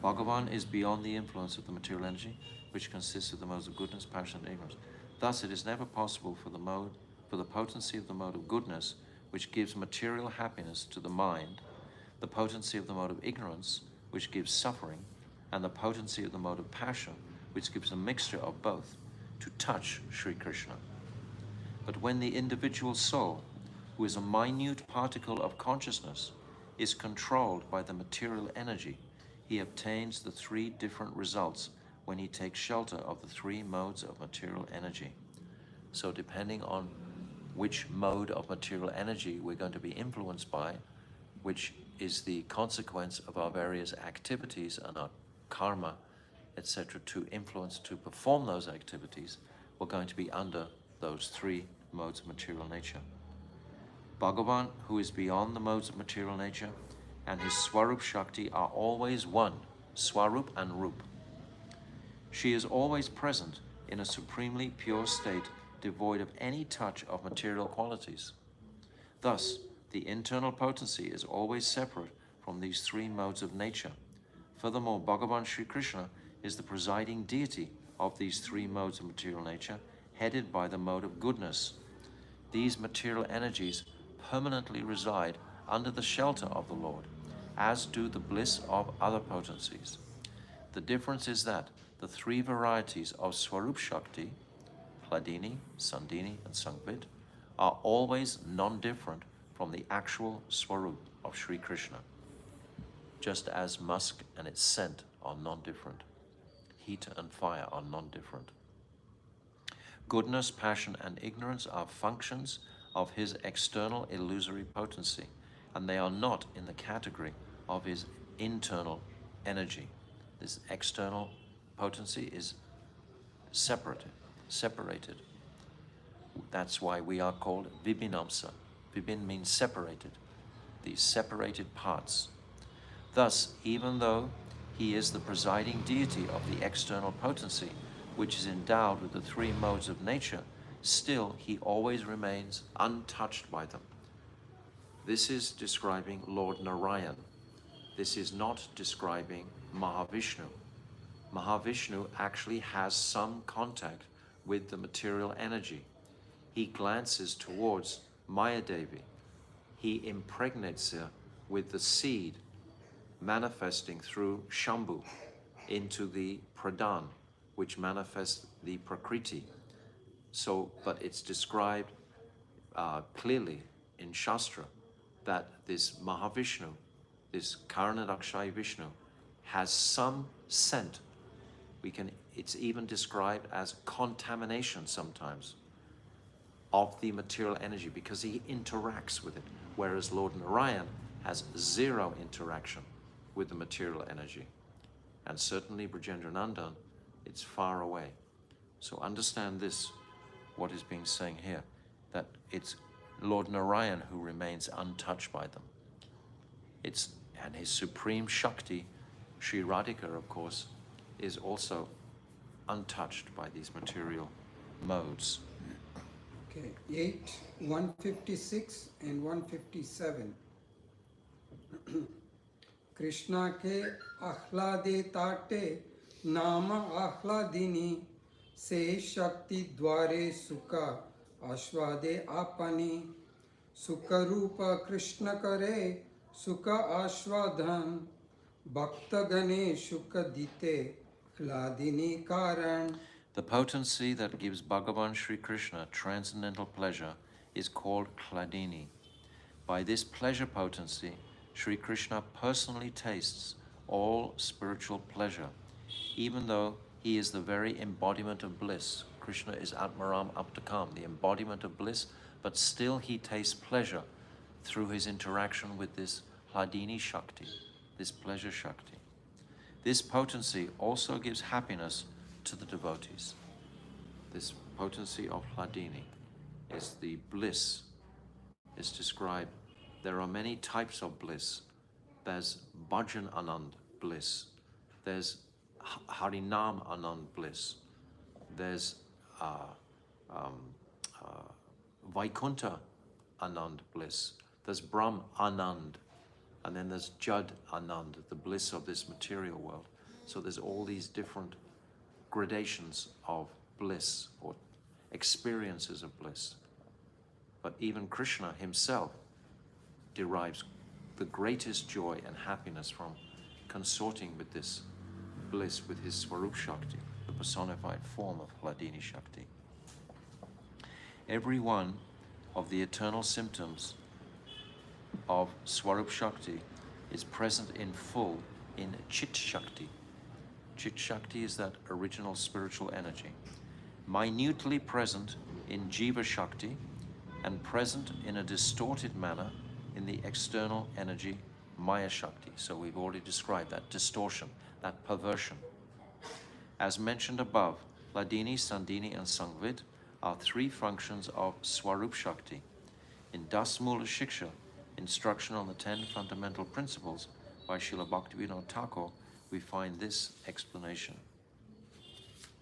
Bhagavan is beyond the influence of the material energy, which consists of the modes of goodness, passion, and ignorance. Thus it is never possible for the potency of the mode of goodness, which gives material happiness to the mind, the potency of the mode of ignorance, which gives suffering, and the potency of the mode of passion, which gives a mixture of both, to touch Sri Krishna. But when the individual soul, who is a minute particle of consciousness, is controlled by the material energy, he obtains the 3 different results when he takes shelter of the 3 modes of material energy. So depending on which mode of material energy we're going to be influenced by, which is the consequence of our various activities and our karma, etc., to influence, to perform those activities, we're going to be under those 3 modes of material nature. Bhagavan, who is beyond the modes of material nature, and his Swarup Shakti are always one, Swarup and Rup. She is always present in a supremely pure state, devoid of any touch of material qualities. Thus, the internal potency is always separate from these 3 modes of nature. Furthermore, Bhagavan Sri Krishna is the presiding deity of these 3 modes of material nature, headed by the mode of goodness. These material energies permanently reside under the shelter of the Lord, as do the bliss of other potencies. The difference is that the 3 varieties of Swarup Shakti, Hladini, Sandini, and Sangvit, are always non-different from the actual Swarup of Sri Krishna, just as musk and its scent are non-different. Heat and fire are non-different. Goodness, passion, and ignorance are functions of his external illusory potency, and they are not in the category of his internal energy. This external potency is separated. That's why we are called Vibhinamsa. Vibhin means separated, these separated parts. Thus, even though he is the presiding deity of the external potency, which is endowed with the 3 modes of nature, still he always remains untouched by them. This is describing Lord Narayan. This is not describing Mahavishnu. Mahavishnu actually has some contact with the material energy. He glances towards Mayadevi. He impregnates her with the seed manifesting through Shambhu into the Pradhan, which manifests the Prakriti. So, but it's described clearly in Shastra that this Mahavishnu, this Karanadakshayi Vishnu, has some scent. It's even described as contamination sometimes of the material energy because he interacts with it, whereas Lord Narayan has 0 interaction with the material energy. And certainly Brajendranandan, it's far away. So understand this, what is being saying here, that it's Lord Narayan who remains untouched by them. And his supreme Shakti, Sri Radhika, of course, is also untouched by these material modes. Okay, 8, 156 and 157. Krishna ke ahlade tate nama ahladini se shakti dware sukha ashwade apani sukha rupa Krishna kare sukha ashwadhan bhakta gane sukha dite hladini karan. The potency that gives Bhagavan Sri Krishna transcendental pleasure is called Hladini. By this pleasure potency, Sri Krishna personally tastes all spiritual pleasure, even though he is the very embodiment of bliss. Krishna is Atmaram Aptakam, the embodiment of bliss, but still he tastes pleasure through his interaction with this Hladini Shakti, this pleasure Shakti. This potency also gives happiness to the devotees. This potency of Hladini is the bliss. It's described. There are many types of bliss. There's Bhajan Anand bliss. There's Harinam Anand bliss. There's Vaikuntha Anand bliss. There's Brahm Anand. And then there's Jad Anand, the bliss of this material world. So there's all these different gradations of bliss or experiences of bliss. But even Krishna himself derives the greatest joy and happiness from consorting with this bliss with his Swarup Shakti, the personified form of Hladini Shakti. Every one of the eternal symptoms of Swarup Shakti is present in full in Chit Shakti. Chit Shakti is that original spiritual energy, minutely present in Jiva Shakti and present in a distorted manner in the external energy Maya Shakti. So we've already described that distortion, that perversion. As mentioned above, Hladini, Sandini and Sangvit are three functions of Swarup Shakti. In Dasmula Shiksha, Instruction on the 10 Fundamental Principles by Srila Bhaktivinoda Thakur, we find this explanation.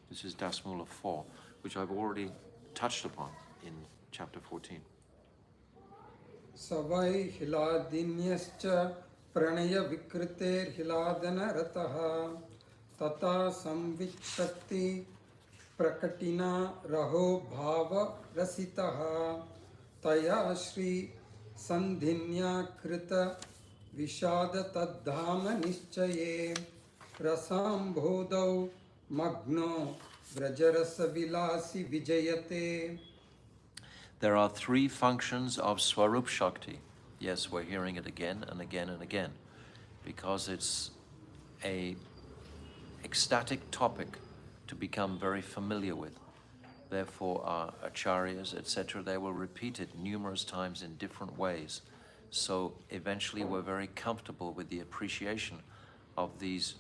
This is Dasmula 4, which I've already touched upon in chapter 14. Savai hiladinyascha pranaya vikritir hiladana rataha tata samvikshakti prakatina raho bhava rasitaha taya shri sandhinya krita vishada taddhama nishchaye rasam bodau magno vrajarasa vilasi vijayate. There are three functions of Swarup Shakti. Yes, we're hearing it again and again and again, because it's a ecstatic topic to become very familiar with. Therefore, our acharyas, etc., they will repeat it numerous times in different ways. So eventually we're very comfortable with the appreciation of these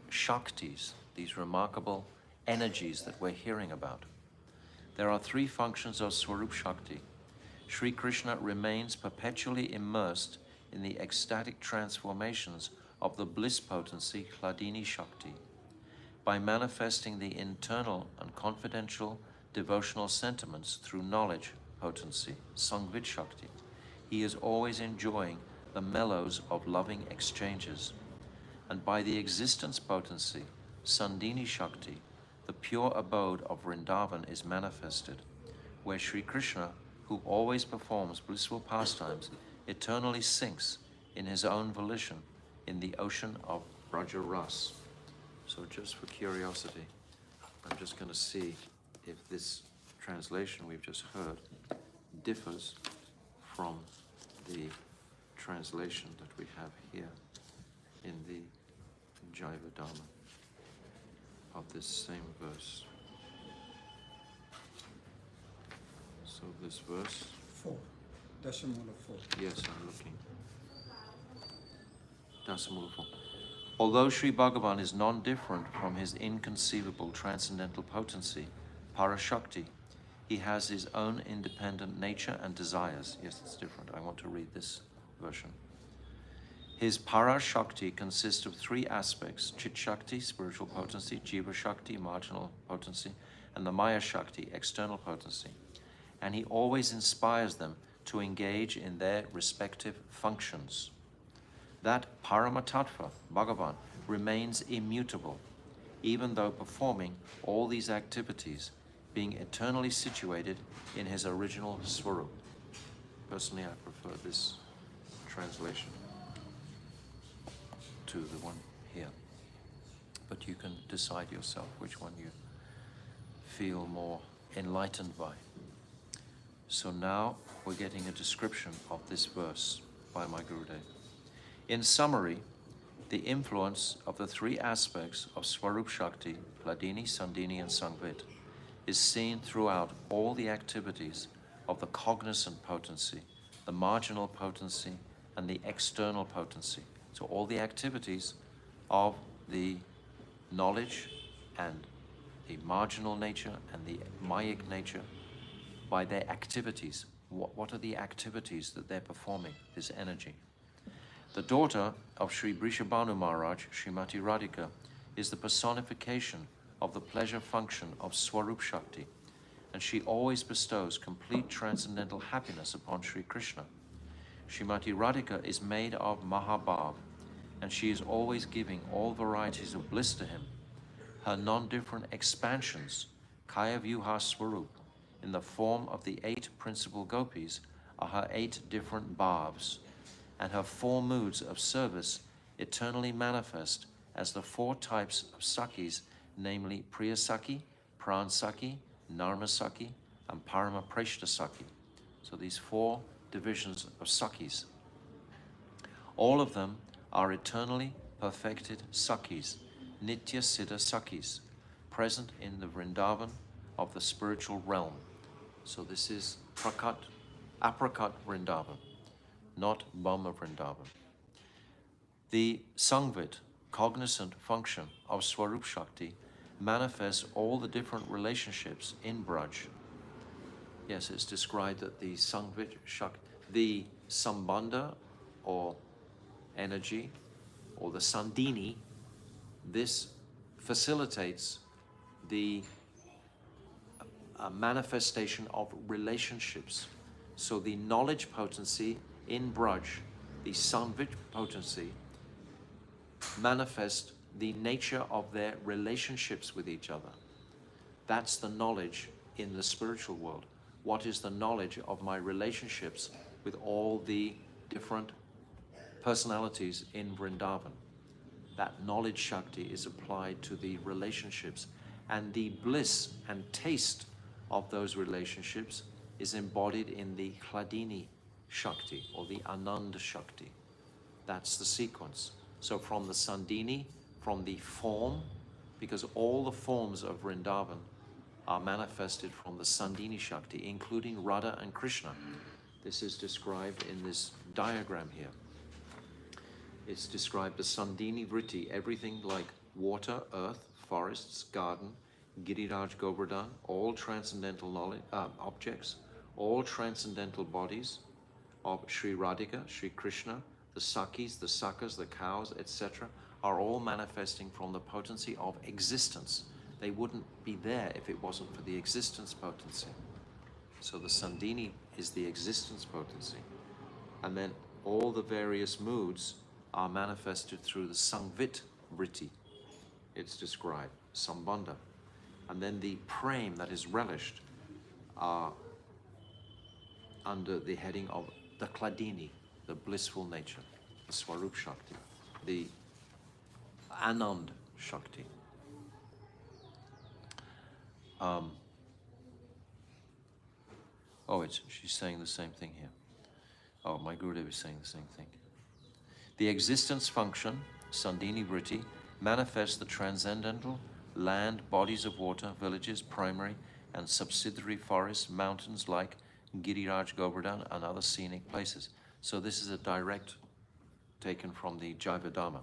Shaktis, these remarkable energies that we're hearing about. There are three functions of Swarup Shakti. Sri Krishna remains perpetually immersed in the ecstatic transformations of the bliss potency Hladini Shakti. By manifesting the internal and confidential devotional sentiments through knowledge potency, Sangvit Shakti, he is always enjoying the mellows of loving exchanges. And by the existence potency, Sandini Shakti, the pure abode of Vrindavan is manifested, where Sri Krishna, who always performs blissful pastimes, eternally sinks in his own volition in the ocean of Braja Ras. So just for curiosity, I'm just going to see if this translation we've just heard differs from the translation that we have here in the Jaiva Dharma of this same verse. So this verse, 4. Dashamula 4. yes, I'm looking. Dasamula 4. Although Sri Bhagavan is non-different from his inconceivable transcendental potency, Parashakti, he has his own independent nature and desires. Yes, it's different. I want to read this version. His Parashakti consists of three aspects: Chit Shakti, spiritual potency; Jiva Shakti, marginal potency; and the Maya Shakti, external potency. And he always inspires them to engage in their respective functions. That Paramatattva, Bhagavan, remains immutable, even though performing all these activities, being eternally situated in his original Swarup. Personally, I prefer this translation to the one here. But you can decide yourself which one you feel more enlightened by. So now we're getting a description of this verse by my Gurudev. In summary, the influence of the three aspects of Swarup Shakti, Hladini, Sandini and Sangvit, is seen throughout all the activities of of the cognizant potency, the marginal potency, and the external potency. So all the activities of the knowledge and the marginal nature and the mayic nature by their activities. What are the activities that they're performing, this energy? The daughter of Sri Brishabhanu Maharaj, Srimati Radhika, is the personification of the pleasure function of Swarup Shakti, and she always bestows complete transcendental happiness upon Sri Krishna. Srimati Radhika is made of Mahabhav, and she is always giving all varieties of bliss to him. Her non-different expansions, Kaya Vyuha Swarup, in the form of the 8 principal gopis, are her 8 different bhavs, and her 4 moods of service eternally manifest as the 4 types of Sakis, namely Priya Saki, Pran Saki, Narma Saki, and Parama Preshta Saki. So these 4 divisions of Sakis. All of them are eternally perfected Sakis, Nitya Siddha Sakis, present in the Vrindavan of the spiritual realm. So this is Aprakat Vrindavan, not Bhamma Vrindavan. The Sangvit, cognizant function of Swarup Shakti, manifests all the different relationships in Braj. Yes, it's described that the Sangvit Shakti, the Sambandha or energy, or the Sandini, this facilitates the manifestation of relationships. So the knowledge potency in Braj, the Samvit potency, manifest the nature of their relationships with each other. That's the knowledge in the spiritual world. What is the knowledge of my relationships with all the different personalities in Vrindavan? That knowledge Shakti is applied to the relationships, and the bliss and taste of those relationships is embodied in the Hladini Shakti or the Ananda Shakti. That's the sequence. So from the Sandini, from the form, because all the forms of Vrindavan are manifested from the Sandini Shakti, including Radha and Krishna. This is described in this diagram here. It's described as Sandini Vritti, everything like water, earth, forests, garden, Giriraj Govardhan, all transcendental knowledge, objects, all transcendental bodies of Sri Radhika, Sri Krishna, the Sakis, the Sakas, the cows, etc., are all manifesting from the potency of existence. They wouldn't be there if it wasn't for the existence potency. So the Sandini is the existence potency. And then all the various moods are manifested through the Sangvit Vritti. It's described, Sambandha. And then the prem that is relished are under the heading of the Kladini, the blissful nature, the Swarup Shakti, the Anand Shakti. She's saying the same thing here. Oh, my Gurudev is saying the same thing. The existence function, Sandini Vritti, manifests the transcendental land, bodies of water, villages, primary and subsidiary forests, mountains like Giriraj Govardhan and other scenic places. So this is a direct taken from the Jaivadharma,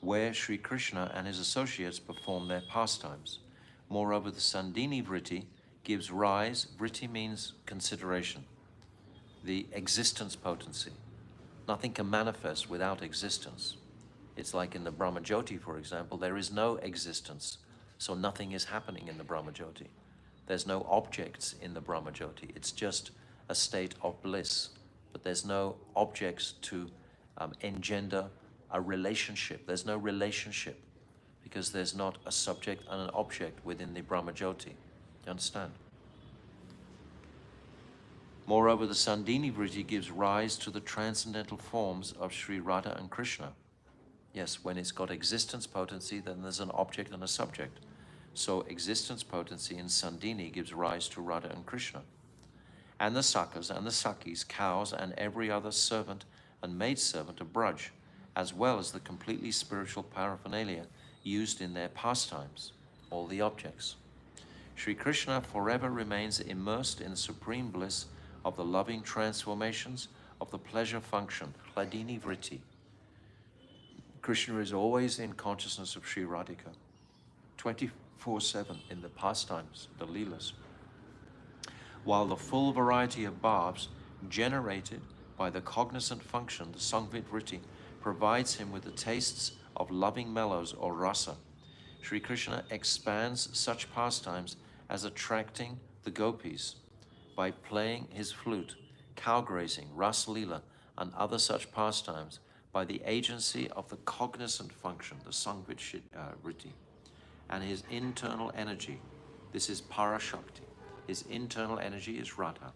where Sri Krishna and his associates perform their pastimes. Moreover, the Sandini Vritti gives rise, Vritti means consideration, the existence potency. Nothing can manifest without existence. It's like in the Brahmajyoti, for example, there is no existence, so nothing is happening in the Brahmajyoti. There's no objects in the Brahmajyoti. It's just a state of bliss, but there's no objects to engender a relationship. There's no relationship because there's not a subject and an object within the Brahmajyoti. You understand? Moreover, the Sandini Vritti gives rise to the transcendental forms of Sri Radha and Krishna. Yes, when it's got existence potency, then there's an object and a subject. So existence potency in Sandini gives rise to Radha and Krishna. And the Sakas and the Sakis, cows, and every other servant and maidservant of Braj, as well as the completely spiritual paraphernalia used in their pastimes, all the objects. Sri Krishna forever remains immersed in the supreme bliss of the loving transformations of the pleasure function, Hladini Vritti. Krishna is always in consciousness of Sri Radhika, 24/7 in the pastimes, the Leelas, while the full variety of bhavs generated by the cognizant function, the Samvit Vritti, provides him with the tastes of loving mellows or rasa. Sri Krishna expands such pastimes as attracting the gopis by playing his flute, cow grazing, ras lila, and other such pastimes by the agency of the cognizant function, the Samvit Vritti, and his internal energy. This is Parashakti. His internal energy is Radha.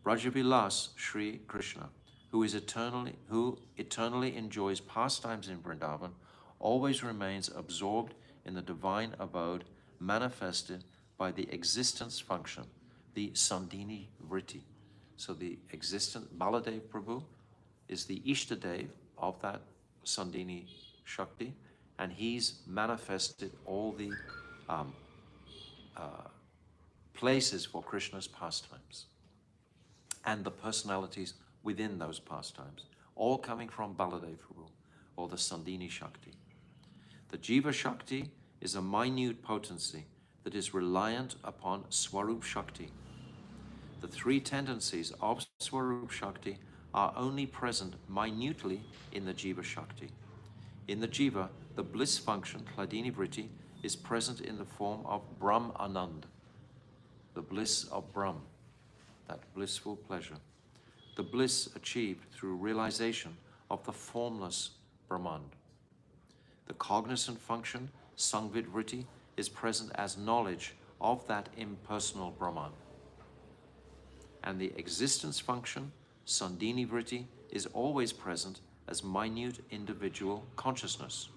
Brajavilas Sri Krishna, who eternally enjoys pastimes in Vrindavan, always remains absorbed in the divine abode manifested by the existence function, the Sandini Vritti. So the existent Baladev Prabhu is the Ishtadev of that Sandini Shakti, and he's manifested all the places for Krishna's pastimes and the personalities within those pastimes, all coming from Baladev Prabhu, or the Sandini Shakti. The Jiva Shakti is a minute potency that is reliant upon Swarup Shakti. The three tendencies of Swarup Shakti are only present minutely in the Jiva Shakti. In the Jiva, the bliss function, Hladini Vritti, is present in the form of Brahm Anand, the bliss of Brahm, that blissful pleasure. The bliss achieved through realization of the formless Brahman. The cognizant function, Samvit Vritti, is present as knowledge of that impersonal Brahman. And the existence function, Sandini Vritti, is always present as minute individual consciousness.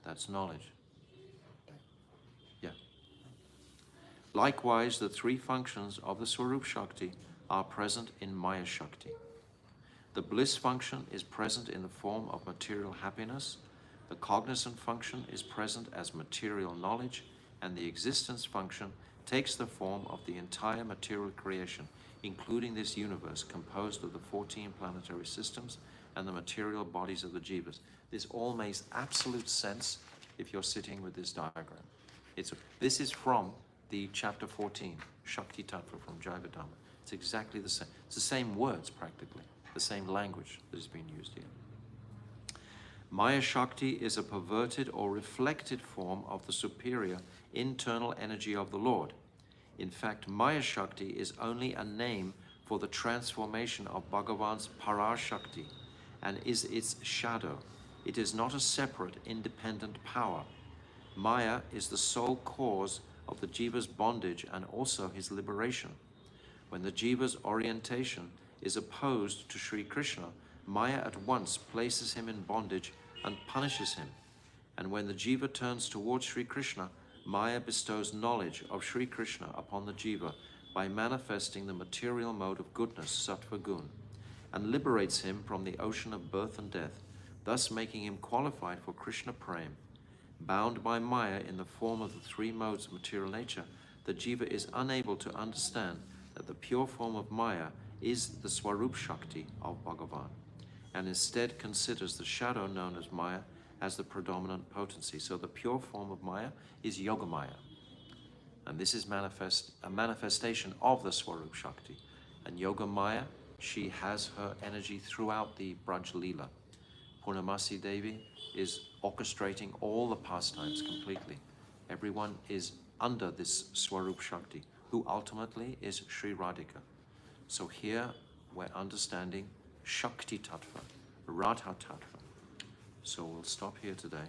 That's knowledge. Yeah. Likewise, the three functions of the Swarup Shakti are present in Maya Shakti. The bliss function is present in the form of material happiness, the cognizant function is present as material knowledge, and the existence function takes the form of the entire material creation, including this universe composed of the 14 planetary systems and the material bodies of the jivas. This all makes absolute sense if you're sitting with this diagram. This is from the chapter 14, Shakti Tattva from Jivadhamma. It's exactly the same. It's the same words practically, the same language that is being used here. Maya Shakti is a perverted or reflected form of the superior internal energy of the Lord. In fact, Maya Shakti is only a name for the transformation of Bhagavan's Parar Shakti and is its shadow. It is not a separate, independent power. Maya is the sole cause of the jiva's bondage and also his liberation. When the jiva's orientation is opposed to Sri Krishna, Maya at once places him in bondage and punishes him. And when the jiva turns towards Sri Krishna, Maya bestows knowledge of Sri Krishna upon the jiva by manifesting the material mode of goodness, sattva gun, and liberates him from the ocean of birth and death, thus making him qualified for Krishna Prem. Bound by Maya in the form of the three modes of material nature, the jiva is unable to understand that the pure form of Maya is the Swarup Shakti of Bhagavan, and instead considers the shadow known as Maya as the predominant potency. So the pure form of Maya is Yogamaya. And this is a manifestation of the Swarup Shakti. And Yogamaya, she has her energy throughout the Braj Leela. Purnamasi Devi is orchestrating all the pastimes completely. Everyone is under this Swarup Shakti, who ultimately is Sri Radhika. So here we're understanding Shakti Tattva, Radha Tattva. So we'll stop here today.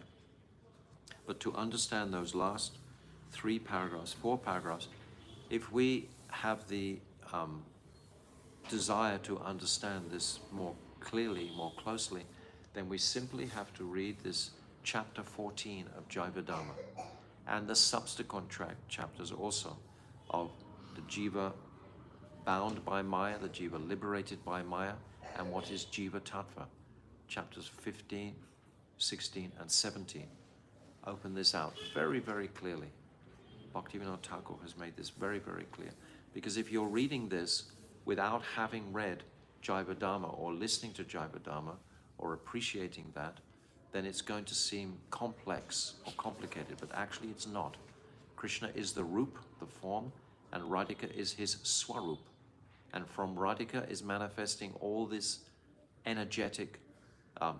But to understand those last 4 paragraphs, if we have the desire to understand this more clearly, more closely, then we simply have to read this chapter 14 of Jivadhamma and the subsequent chapters also of the jiva bound by Maya, the jiva liberated by Maya, and what is Jiva Tattva, chapters 15, 16, and 17. open this out very, very clearly. Bhaktivinoda Thakur has made this very, very clear. Because if you're reading this without having read Jayavadhamma or listening to Jayavadhamma or appreciating that, then it's going to seem complex or complicated, but actually it's not. Krishna is the Roop, the form, and Radhika is his Swarup. And from Radhika is manifesting all this energetic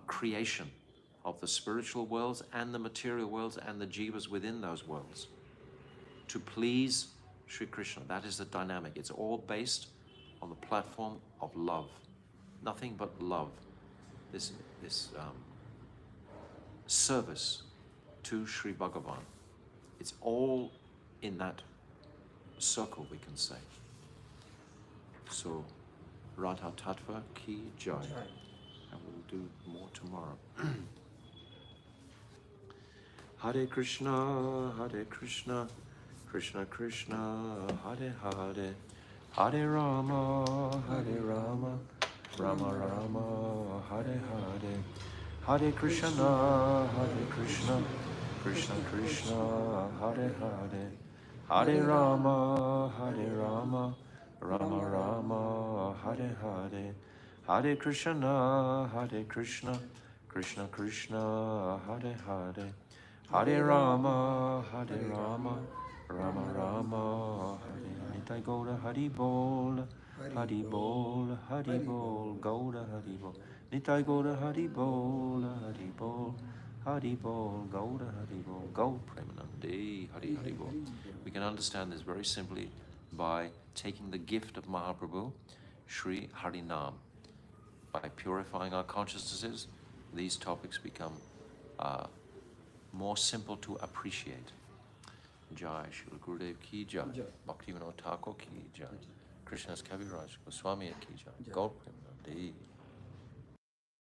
creation of the spiritual worlds and the material worlds and the jivas within those worlds to please Sri Krishna. That is the dynamic. It's all based on the platform of love. Nothing but love. This service to Sri Bhagavan. It's all in that circle, we can say. So, Radha Tattva Ki Jai. And we'll do more tomorrow. Hare Krishna, Krishna Krishna, Hare Hare, Hare Rama, Rama Rama, Hare Hare, Hare Krishna, Krishna Krishna, Hare Hare, Hare Rama, Rama Rama, Hare Hare, Hare Krishna, Krishna Krishna, Hare Hare, Hare Rama, Rama Rama, Hare Nitai Gaura Hari Bol, Hari Bol, Hari Bol, Gaura Hari Bol, Nitai Gaura Hari Bol, Hari Bol, Hari Bol, Gaura Hari Bol, Gaur Premanande, Hari Hari Bol. We can understand this very simply by taking the gift of Mahaprabhu, Sri Harinam. By purifying our consciousnesses, these topics become more simple to appreciate. Jai Shri Gurudev Ki Jai, Bhaktivinoda Thakur Ki Jai, Krishna's Kaviraj Goswami Ki Jai, Gaur Premanande.